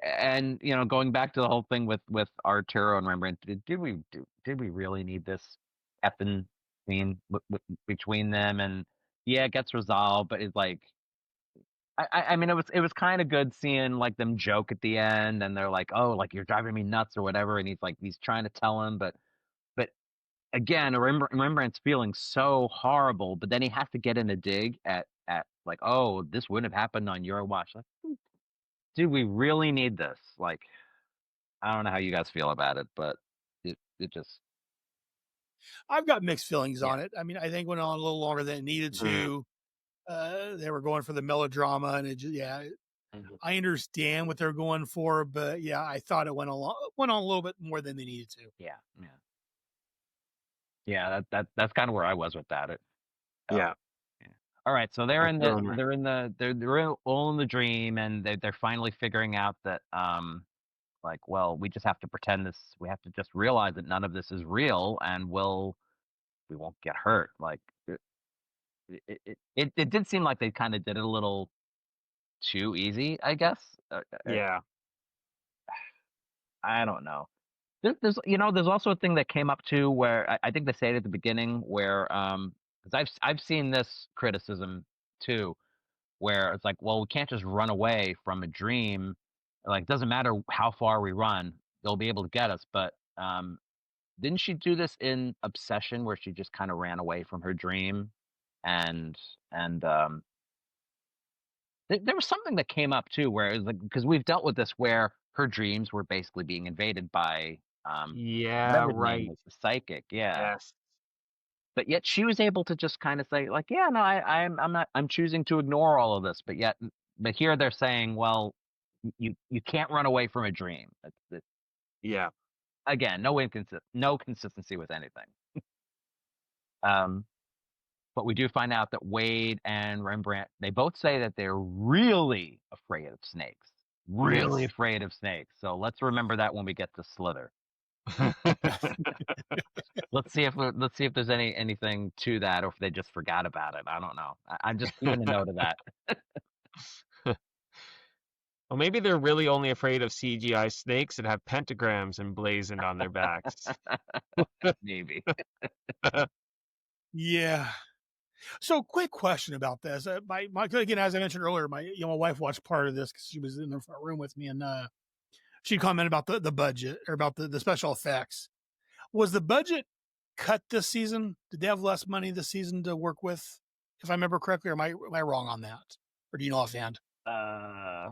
And going back to the whole thing with Arturo and Rembrandt, did we really need this effing scene between them? And yeah, it gets resolved, but it's like, I mean, it was kind of good seeing like them joke at the end, and they're like, oh, like you're driving me nuts or whatever, and he's trying to tell him, but again, Rembrandt's feeling so horrible, but then he has to get in a dig at like, oh, this wouldn't have happened on your watch. Like, do we really need this? Like, I don't know how you guys feel about it, but it just, I've got mixed feelings Yeah. on it. I mean, I think it went on a little longer than it needed to. They were going for the melodrama, and I understand what they're going for, but yeah, I thought it went on a little bit more than they needed to. yeah. That's kind of where I was with that. Yeah. All right, so they're all in the dream, and they're finally figuring out that like, well, we just have to pretend this. We have to just realize that none of this is real, and we won't get hurt. Like it did seem like they kind of did it a little too easy, I guess. Yeah. I don't know. There's also a thing that came up too, where I think they say it at the beginning, where because I've seen this criticism too, where it's like, well, we can't just run away from a dream. Like, it doesn't matter how far we run, they'll be able to get us. But didn't she do this in Obsession, where she just kind of ran away from her dream? And there was something that came up too, where it was like, because we've dealt with this, where her dreams were basically being invaded by Yeah, whatever his name right. was, the psychic. Yeah. Yes. But yet she was able to just kind of say, like, yeah, no, I'm choosing to ignore all of this. But here they're saying, well, you can't run away from a dream. Yeah. Again, no consistency with anything. But we do find out that Wade and Rembrandt, they both say that they're really afraid of snakes. Really Yes. afraid of snakes. So let's remember that when we get to Slither. Let's see if there's anything to that, or if they just forgot about it. I don't know. I'm just keeping a note of that. Well, maybe they're really only afraid of CGI snakes that have pentagrams emblazoned on their backs. Maybe. Yeah. So, quick question about this. Again, as I mentioned earlier, my wife watched part of this because she was in the front room with me, and she commented about the budget, or about the special effects. Was the budget cut this season? Did they have less money this season to work with, if I remember correctly, or am I wrong on that? Or do you know offhand? I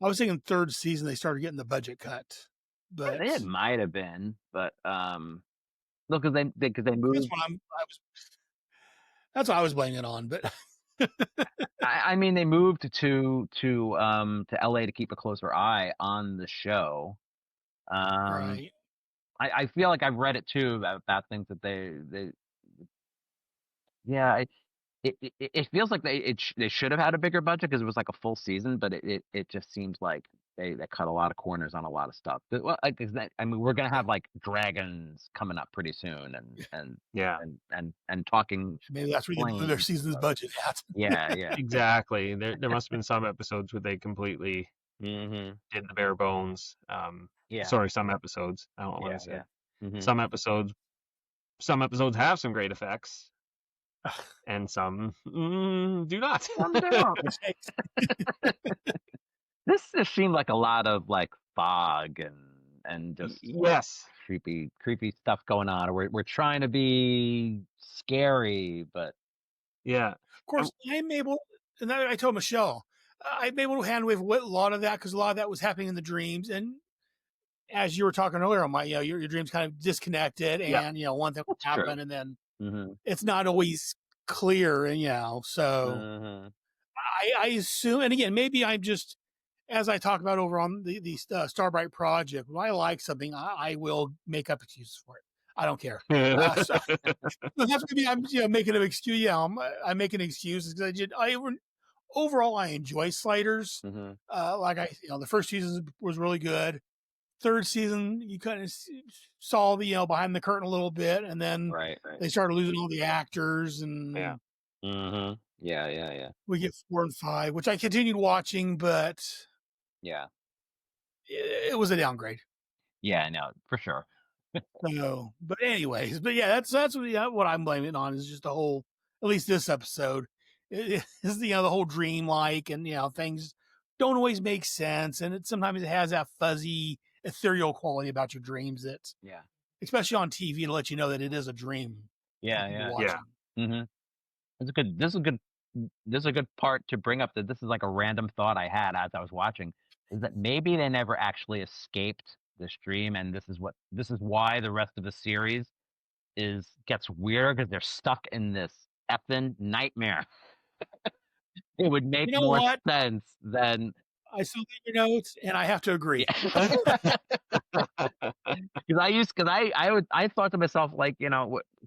was thinking third season they started getting the budget cut, but it might have been, but look, because they moved. That's what I was blaming it on, but I mean, they moved to LA to keep a closer eye on the show. right. I feel like I've read it too about things that they yeah. It feels like they should have had a bigger budget, because it was like a full season, but it just seems like they cut a lot of corners on a lot of stuff. But, well, like, I mean, we're gonna have like dragons coming up pretty soon, and Yeah. and talking. Maybe that's where they blew their season's budget at. Yeah. Exactly. There must have been some episodes where they completely did the bare bones. Yeah. Sorry, some episodes. I don't want to say. Yeah. Mm-hmm. Some episodes have some great effects, and some do not. Some don't. This just seemed like a lot of like fog and just Yes, creepy stuff going on. Or we're trying to be scary, but yeah. Of course, I'm able, and I told Michelle, I'm able to hand wave a lot of that, because a lot of that was happening in the dreams. And as you were talking earlier, your dreams kind of disconnected, and one thing will happen, and then it's not always clear, and so I assume, and again, maybe I'm just, as I talk about over on the Starbright project, when I like something, I will make up excuses for it. I don't care. So that's maybe I'm making an excuse. Yeah, I'm making excuses because overall I enjoy Sliders. Like the first season was really good. Third season you kind of saw the behind the curtain a little bit, and then right. they started losing all the actors, and Yeah. We get 4 and 5, which I continued watching, but Yeah. it was a downgrade. Yeah, no, for sure. So, but anyways, but yeah, that's what I'm blaming it on is just the whole, at least this episode, is the whole dream like, and things don't always make sense, and sometimes it has that fuzzy, ethereal quality about your dreams that, Yeah. especially on TV, to let you know that it is a dream. Yeah. Yeah. Mm-hmm. This is a good part to bring up, that this is like a random thought I had as I was watching, is that maybe they never actually escaped this dream, and this is why the rest of the series gets weird, because they're stuck in this effing nightmare. It would make You know more what? sense than I saw your notes, and I have to agree. because I thought to myself, like,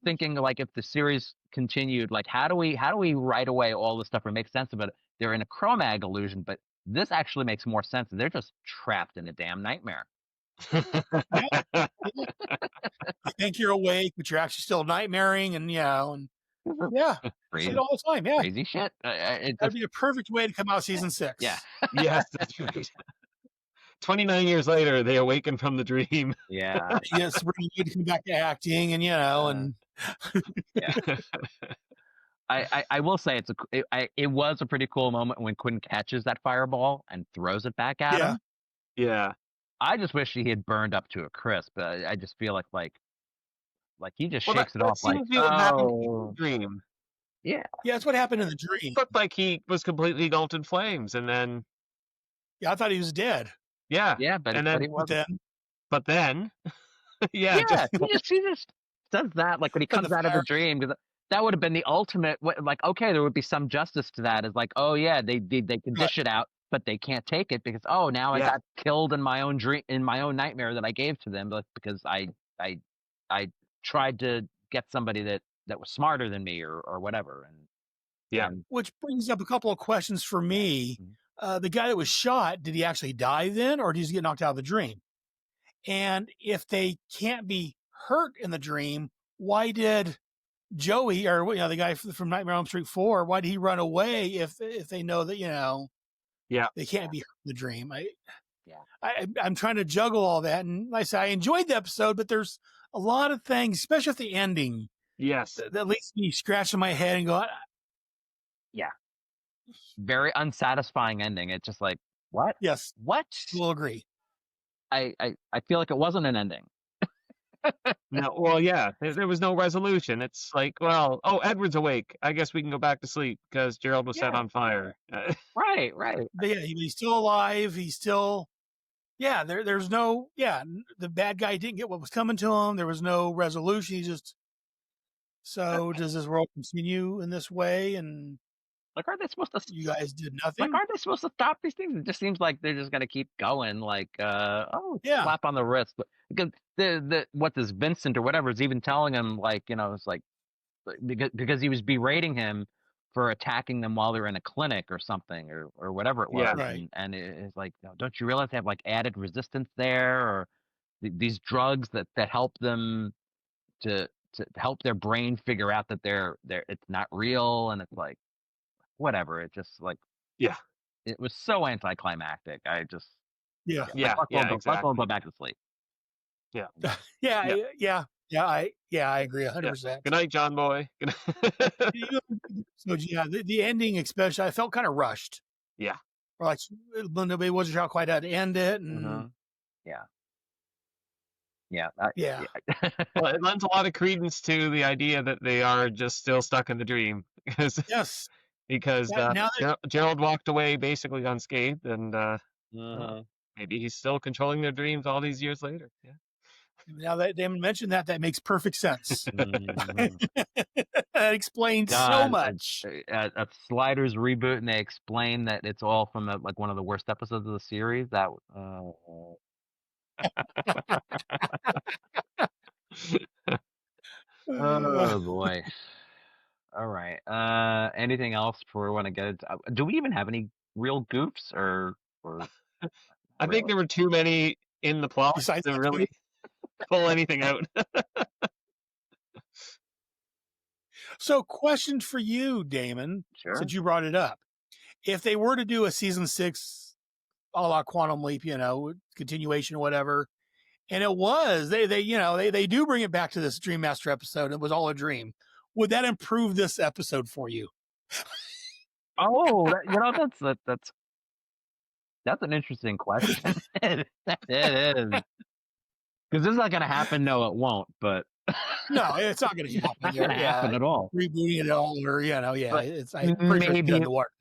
thinking like, if the series continued, like, how do we write away all this stuff or make sense of it? They're in a Cro-Mag illusion, but this actually makes more sense. They're just trapped in a damn nightmare. You think you're awake, but you're actually still nightmaring, and yeah, Crazy, shit all the time. Yeah, crazy shit. that'd be a perfect way to come out season 6. Yeah. Yes, that's right. 29 years later, they awaken from the dream. Yeah. Yes, we're going to come back to acting, and and yeah. I will say it was a pretty cool moment when Quinn catches that fireball and throws it back at him. Yeah. I just wish he had burned up to a crisp. I just feel like he just shakes it that off, like, seems to be what happened in oh, the dream. yeah. Yeah, that's what happened in the dream. Looked like he was completely engulfed in flames, and then Yeah, I thought he was dead. Yeah, but and then he wasn't. But then, He just does that, like, when he comes out of the dream, because that would have been the ultimate. Like, okay, there would be some justice to that. It's like, oh yeah, they can dish it out, but they can't take it because now I got killed in my own dream, in my own nightmare that I gave to them, because I tried to get somebody that was smarter than me or whatever. And which brings up a couple of questions for me. The guy that was shot, did he actually die then, or did he just get knocked out of the dream? And if they can't be hurt in the dream, why did Joey, or the guy from Nightmare on Elm Street 4, why did he run away if they know that they can't be hurt in the dream? I'm trying to juggle all that, and like I say, I enjoyed the episode, but there's a lot of things, especially at the ending. Yes, that leaves me scratching my head and go, yeah, very unsatisfying ending. It's just like, what? Yes, what? We'll agree. I feel like it wasn't an ending. No, well, yeah, there was no resolution. It's like, well, Edward's awake. I guess we can go back to sleep because Gerald was set on fire. Right. But yeah, he's still alive. He's still, there's no, the bad guy didn't get what was coming to him. There was no resolution. He just, so does this world continue in this way? And like, are they supposed to? You guys did nothing. Like, aren't they supposed to stop these things? It just seems like they're just gonna keep going. Like, slap on the wrist. But because what this Vincent or whatever is even telling him, like, it's like because he was berating him for attacking them while they're in a clinic or something or whatever it was. Yeah, right. And it's like, don't you realize they have like added resistance there, or these drugs that help them to help their brain figure out that they're it's not real, and it's like, whatever. It just like, it was so anticlimactic. I just exactly. Let's all go back to sleep. I agree 100%. Good night, John Boy. So the ending especially, I felt kind of rushed. Yeah, or like nobody wasn't sure quite how to end it, and well, it lends a lot of credence to the idea that they are just still stuck in the dream. Because Gerald walked away basically unscathed, and maybe he's still controlling their dreams all these years later. Yeah. Now that they mentioned that makes perfect sense. That explains so much. At Sliders reboot, and they explain that it's all from like one of the worst episodes of the series. That. Oh boy. All right. Anything else before we want to get into? Do we even have any real goofs or? I think there were too many in the plot to really pull anything out. So, question for you, Damon, Sure. since you brought it up. If they were to do a season 6 a la Quantum Leap, continuation or whatever, and it was, they do bring it back to this Dream Master episode. It was all a dream. Would that improve this episode for you? Oh, that's an interesting question. It is. Because this is not going to happen. No, it won't. But No, it's not going to happen. not going to happen at all. Rebooting it all, or But I'm pretty sure it's maybe- done the work.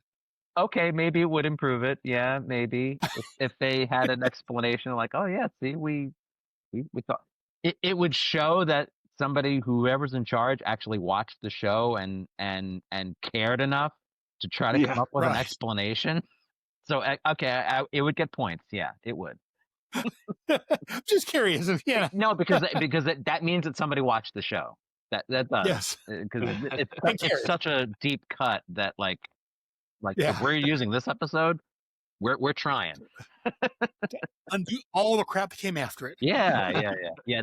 Okay, maybe it would improve it. Yeah, maybe if they had an explanation like, oh yeah, see, we thought it would show that somebody, whoever's in charge, actually watched the show and cared enough to try to come up with an explanation. So okay, it would get points. Yeah, it would. Just curious if No, because that means that somebody watched the show. That does. Yes. Because it's such a deep cut that like if we're using this episode, we're trying. Undo all the crap that came after it. Yeah.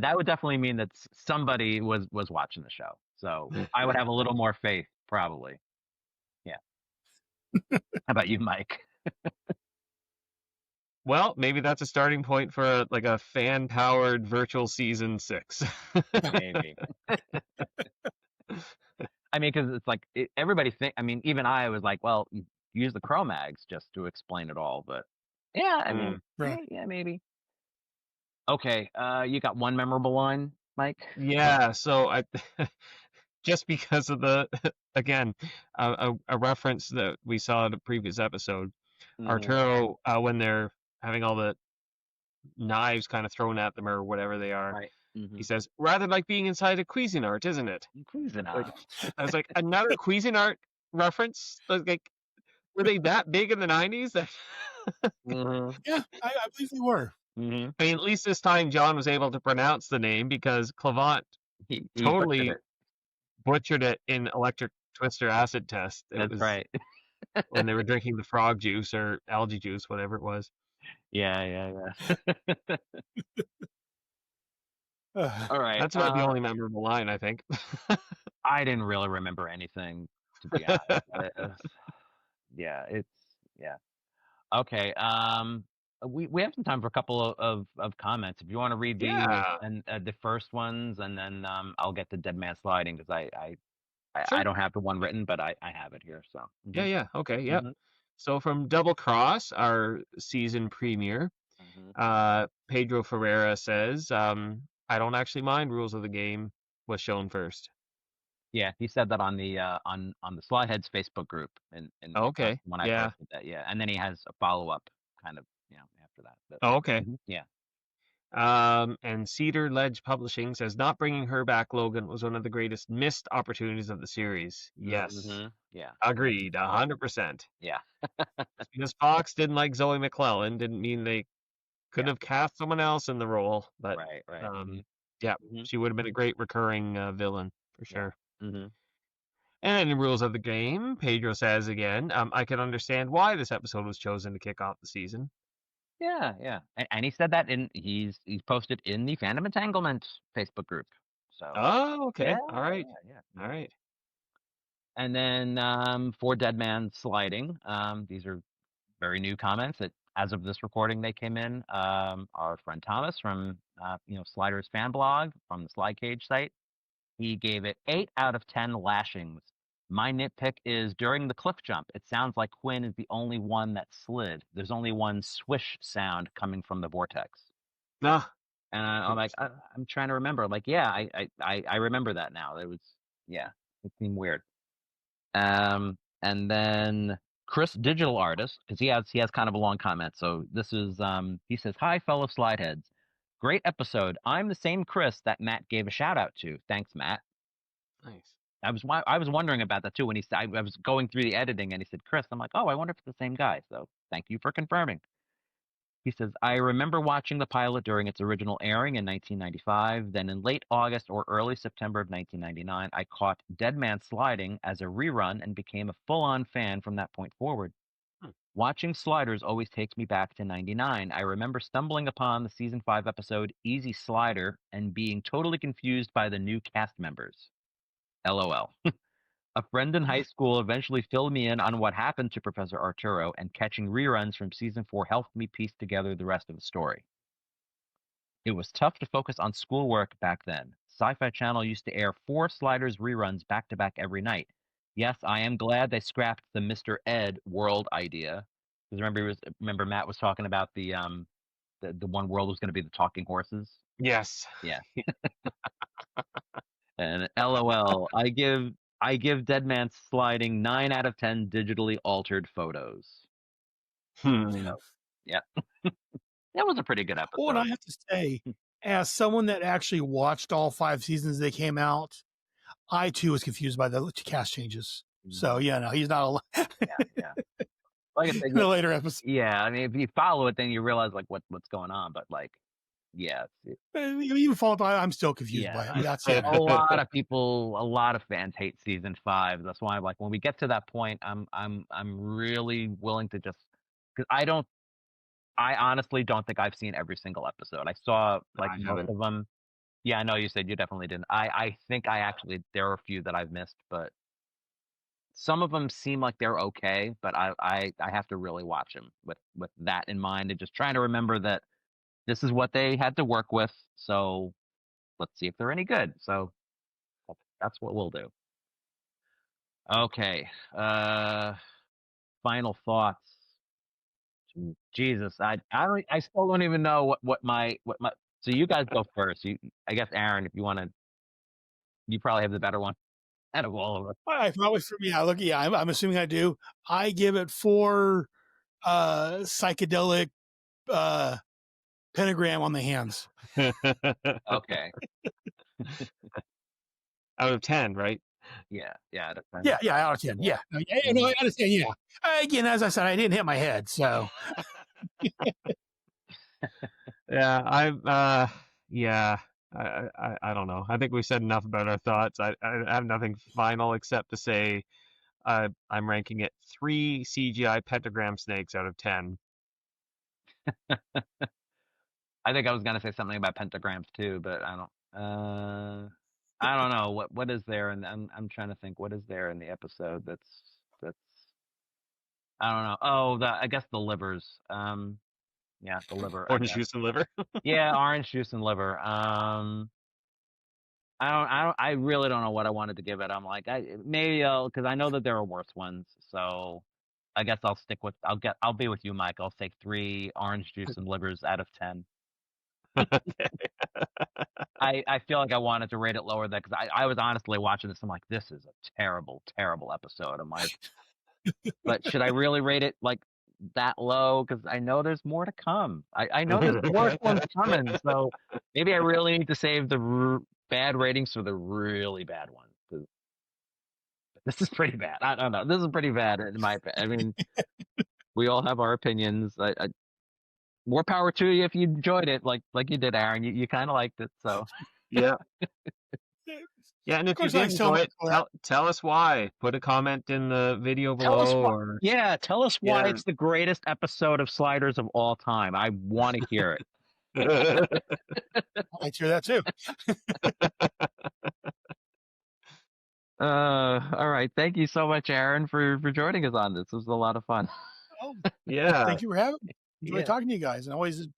That would definitely mean that somebody was watching the show. So I would have a little more faith, probably. Yeah. How about you, Mike? Well, maybe that's a starting point for a fan-powered virtual season 6. Maybe. I mean, because it's like everybody even I was like, well, use the Cro-Mags just to explain it all. But yeah, I mean, yeah, maybe. Okay, you got one memorable line, Mike? Yeah, so I just because of a reference that we saw in a previous episode, Arturo, when they're having all the knives kind of thrown at them or whatever they are, Right. he says, rather like being inside a Cuisinart, isn't it? Cuisinart. I was like, another Cuisinart reference? Like, were they that big in the 90s? Yeah, I believe they were. I mean, at least this time John was able to pronounce the name because Clavant He totally butchered it in Electric Twister Acid Test. That's right. When they were drinking the frog juice or algae juice, whatever it was. Yeah. All right. That's about the only memorable line, I think. I didn't really remember anything, to be honest. Okay. We have some time for a couple of comments. If you want to read these and the first ones, and then I'll get to Dead Man Sliding because I don't have the one written, but I have it here. So Yeah. Okay. Yep. So from Double Cross, our season premiere, Pedro Ferreira says, "I don't actually mind. Rules of the Game was shown first." Yeah, he said that on the Slyheads Facebook group, and okay, when I posted that, and then he has a follow up kind of after that. But, okay, yeah. And Cedar Ledge Publishing says, "Not bringing her back, Logan, was one of the greatest missed opportunities of the series." Yes, yeah, agreed, 100%. Yeah, because Fox didn't like Zoe McClellan didn't mean they couldn't have cast someone else in the role, but right. She would have been a great recurring villain for sure. Mm-hmm. And in Rules of the Game, Pedro says again, I can understand why this episode was chosen to kick off the season. Yeah. And he said that he's posted in the Fandom Entanglement Facebook group. So. Oh, okay. All right. Yeah. All right. And then for Dead Man Sliding, these are very new comments that as of this recording they came in. Our friend Thomas from Sliders fan blog from the Slide Cage site. He gave it 8 out of 10 lashings. My nitpick is during the cliff jump, it sounds like Quinn is the only one that slid. There's only one swish sound coming from the vortex. Nah. And I'm like, I'm trying to remember. Like, yeah, I remember that now. It seemed weird. And then Chris, digital artist, because he has kind of a long comment. So this is he says, "Hi, fellow Slideheads. Great episode. I'm the same Chris that Matt gave a shout out to. Thanks, Matt." Nice. I was wondering about that too when I was going through the editing and he said Chris. I'm like, oh, I wonder if it's the same guy. So thank you for confirming. He says, "I remember watching the pilot during its original airing in 1995. Then in late August or early September of 1999, I caught Dead Man Sliding as a rerun and became a full-on fan from that point forward. Watching Sliders always takes me back to 99. I remember stumbling upon the season 5 episode Easy Slider and being totally confused by the new cast members. LOL. A friend in high school eventually filled me in on what happened to Professor Arturo, and catching reruns from season 4 helped me piece together the rest of the story. It was tough to focus on schoolwork back then. Sci-Fi Channel used to air 4 Sliders reruns back-to-back every night. Yes, I am glad they scrapped the Mr. Ed world idea. Because remember Matt was talking about the one world was going to be the talking horses. Yes. Yeah. And LOL, I give Dead Man Sliding 9 out of 10 digitally altered photos. So, yeah. That was a pretty good episode. Well, and I have to say, as someone that actually watched all 5 seasons they came out, I too was confused by the cast changes. So yeah, no, he's not a yeah. Like I said, in the later episode. Yeah, I mean, if you follow it, then you realize like what's going on. But like, yeah, Even followed by, I'm still confused by it. That's it. A lot of fans hate season 5. That's why, like, when we get to that point, I'm really willing to just, because I honestly don't think I've seen every single episode. I saw like most of them. Yeah, I know you said you definitely didn't. I think there are a few that I've missed, but some of them seem like they're okay. But I have to really watch them with that in mind, and just trying to remember that this is what they had to work with. So let's see if they're any good. So that's what we'll do. Okay. Final thoughts. Jesus, I still don't even know what my. So you guys go first. I guess Aaron, if you want to, you probably have the better one out of all of us. I probably, I'm assuming I do. I give it 4 psychedelic pentagram on the hands. Okay. Out of 10, right? Yeah, out of 10. Yeah, out of 10. Yeah. No, I understand. Yeah. Again, as I said, I didn't hit my head, so. Yeah, I don't know. I think we said enough about our thoughts. I have nothing final except to say I'm ranking it 3 CGI pentagram snakes out of 10. I think I was gonna say something about pentagrams too, but I don't know what is there, and I'm trying to think what is there in the episode that's I don't know. Oh, I guess the livers. Yeah, the liver. Orange juice and liver. Yeah, orange juice and liver. I really don't know what I wanted to give it. I'm like, maybe because I know that there are worse ones. So I guess I'll stick with. I'll be with you, Mike. I'll say 3 orange juice and livers out of 10. I feel like I wanted to rate it lower than because I was honestly watching this. I'm like, this is a terrible, terrible episode. I'm like, but should I really rate it like that low? Because I know there's more to come. I know there's worse ones coming. So maybe I really need to save the bad ratings for the really bad ones. Because this is pretty bad. I don't know. This is pretty bad in my opinion. I mean, we all have our opinions. More power to you if you enjoyed it, like you did, Aaron. You kind of liked it, so yeah. Yeah, and if you did enjoy it, tell us why. Put a comment in the video below. Tell us why it's the greatest episode of Sliders of all time. I want to hear it. I'd hear that too. All right. Thank you so much, Aaron, for joining us on this. This was a lot of fun. Oh, yeah. Thank you for having me. Enjoy talking to you guys, and always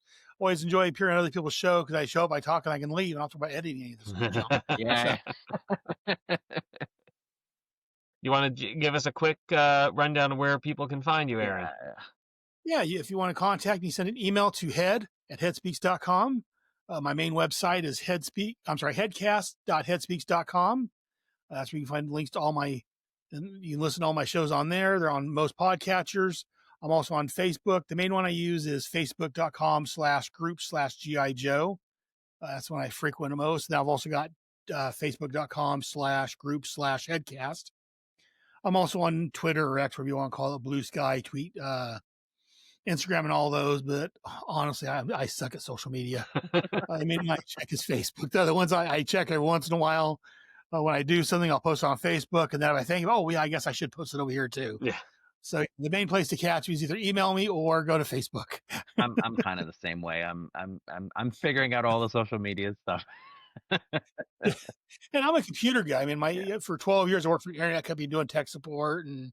enjoy appearing on other people's show because I show up, I talk, and I can leave, and I'll talk about editing any of this. Yeah. You want to give us a quick rundown of where people can find you, Aaron? Yeah. If you want to contact me, send an email to head@headspeaks.com. My main website is headcast.headspeaks.com. That's where you can find links to you can listen to all my shows on there. They're on most podcatchers. I'm also on Facebook. The main one I use is facebook.com/group/GI Joe. That's one I frequent the most. Now I've also got facebook.com/group/headcast. I'm also on Twitter or X, whatever you want to call it, Blue Sky, tweet, Instagram, and all those. But honestly, I suck at social media. I mean, I check is Facebook. The other ones I check every once in a while. When I do something, I'll post it on Facebook, and then if I think, I guess I should post it over here too. Yeah. So the main place to catch me is either email me or go to Facebook. I'm kind of the same way. I'm figuring out all the social media stuff. And I'm a computer guy. I mean, for 12 years I worked for an internet company doing tech support, and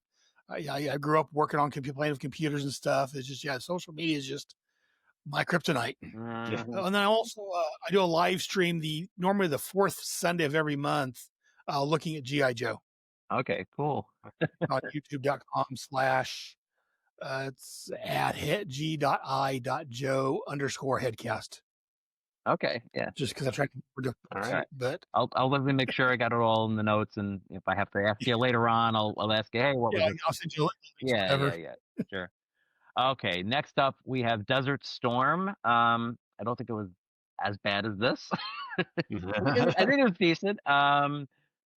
I grew up working on playing with computers and stuff. It's just social media is just my kryptonite. And then I also I do a live stream normally the fourth Sunday of every month, looking at G.I. Joe. Okay, cool. On youtube.com/ it's at g.i.joe_headcast. Okay, yeah. Just because I'm trying to, all right. But I'll let me make sure I got it all in the notes, and if I have to ask you later on, I'll ask you, hey, what was it? I'll send you a link. Yeah, sure. Okay, next up we have Desert Storm. I don't think it was as bad as this. I think it was decent.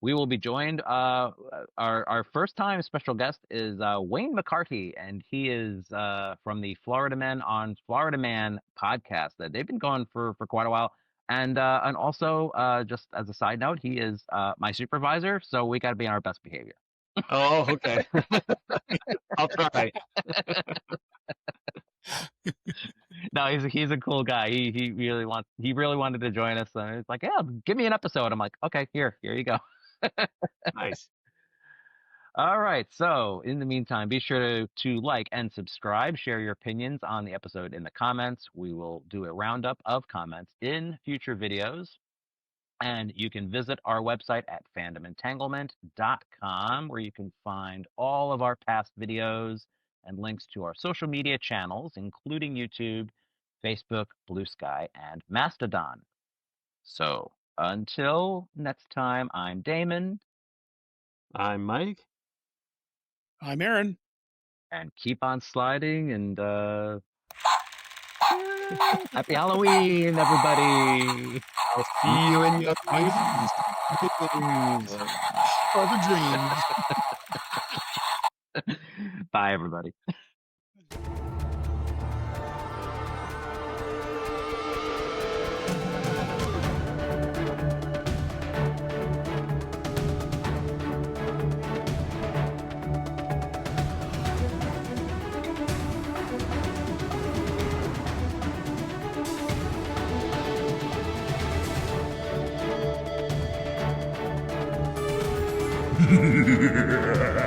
We will be joined. Our first time special guest is Wayne McCarty, and he is from the Florida Man on Florida Man podcast. That they've been going for quite a while, and also just as a side note, he is my supervisor, so we got to be on our best behavior. Oh, okay. I'll try. No, he's a cool guy. He really wanted to join us, and it's like, yeah, give me an episode. I'm like, okay, here you go. Nice. All right. So in the meantime, be sure to like and subscribe. Share your opinions on the episode in the comments. We will do a roundup of comments in future videos. And you can visit our website at fandomentanglement.com, where you can find all of our past videos and links to our social media channels, including YouTube, Facebook, Blue Sky, and Mastodon. So until next time, I'm Damon. I'm Mike. I'm Aaron. And keep on sliding, and happy Halloween, everybody. I'll see you in your dreams. Or the dreams. Bye, everybody. Yeah.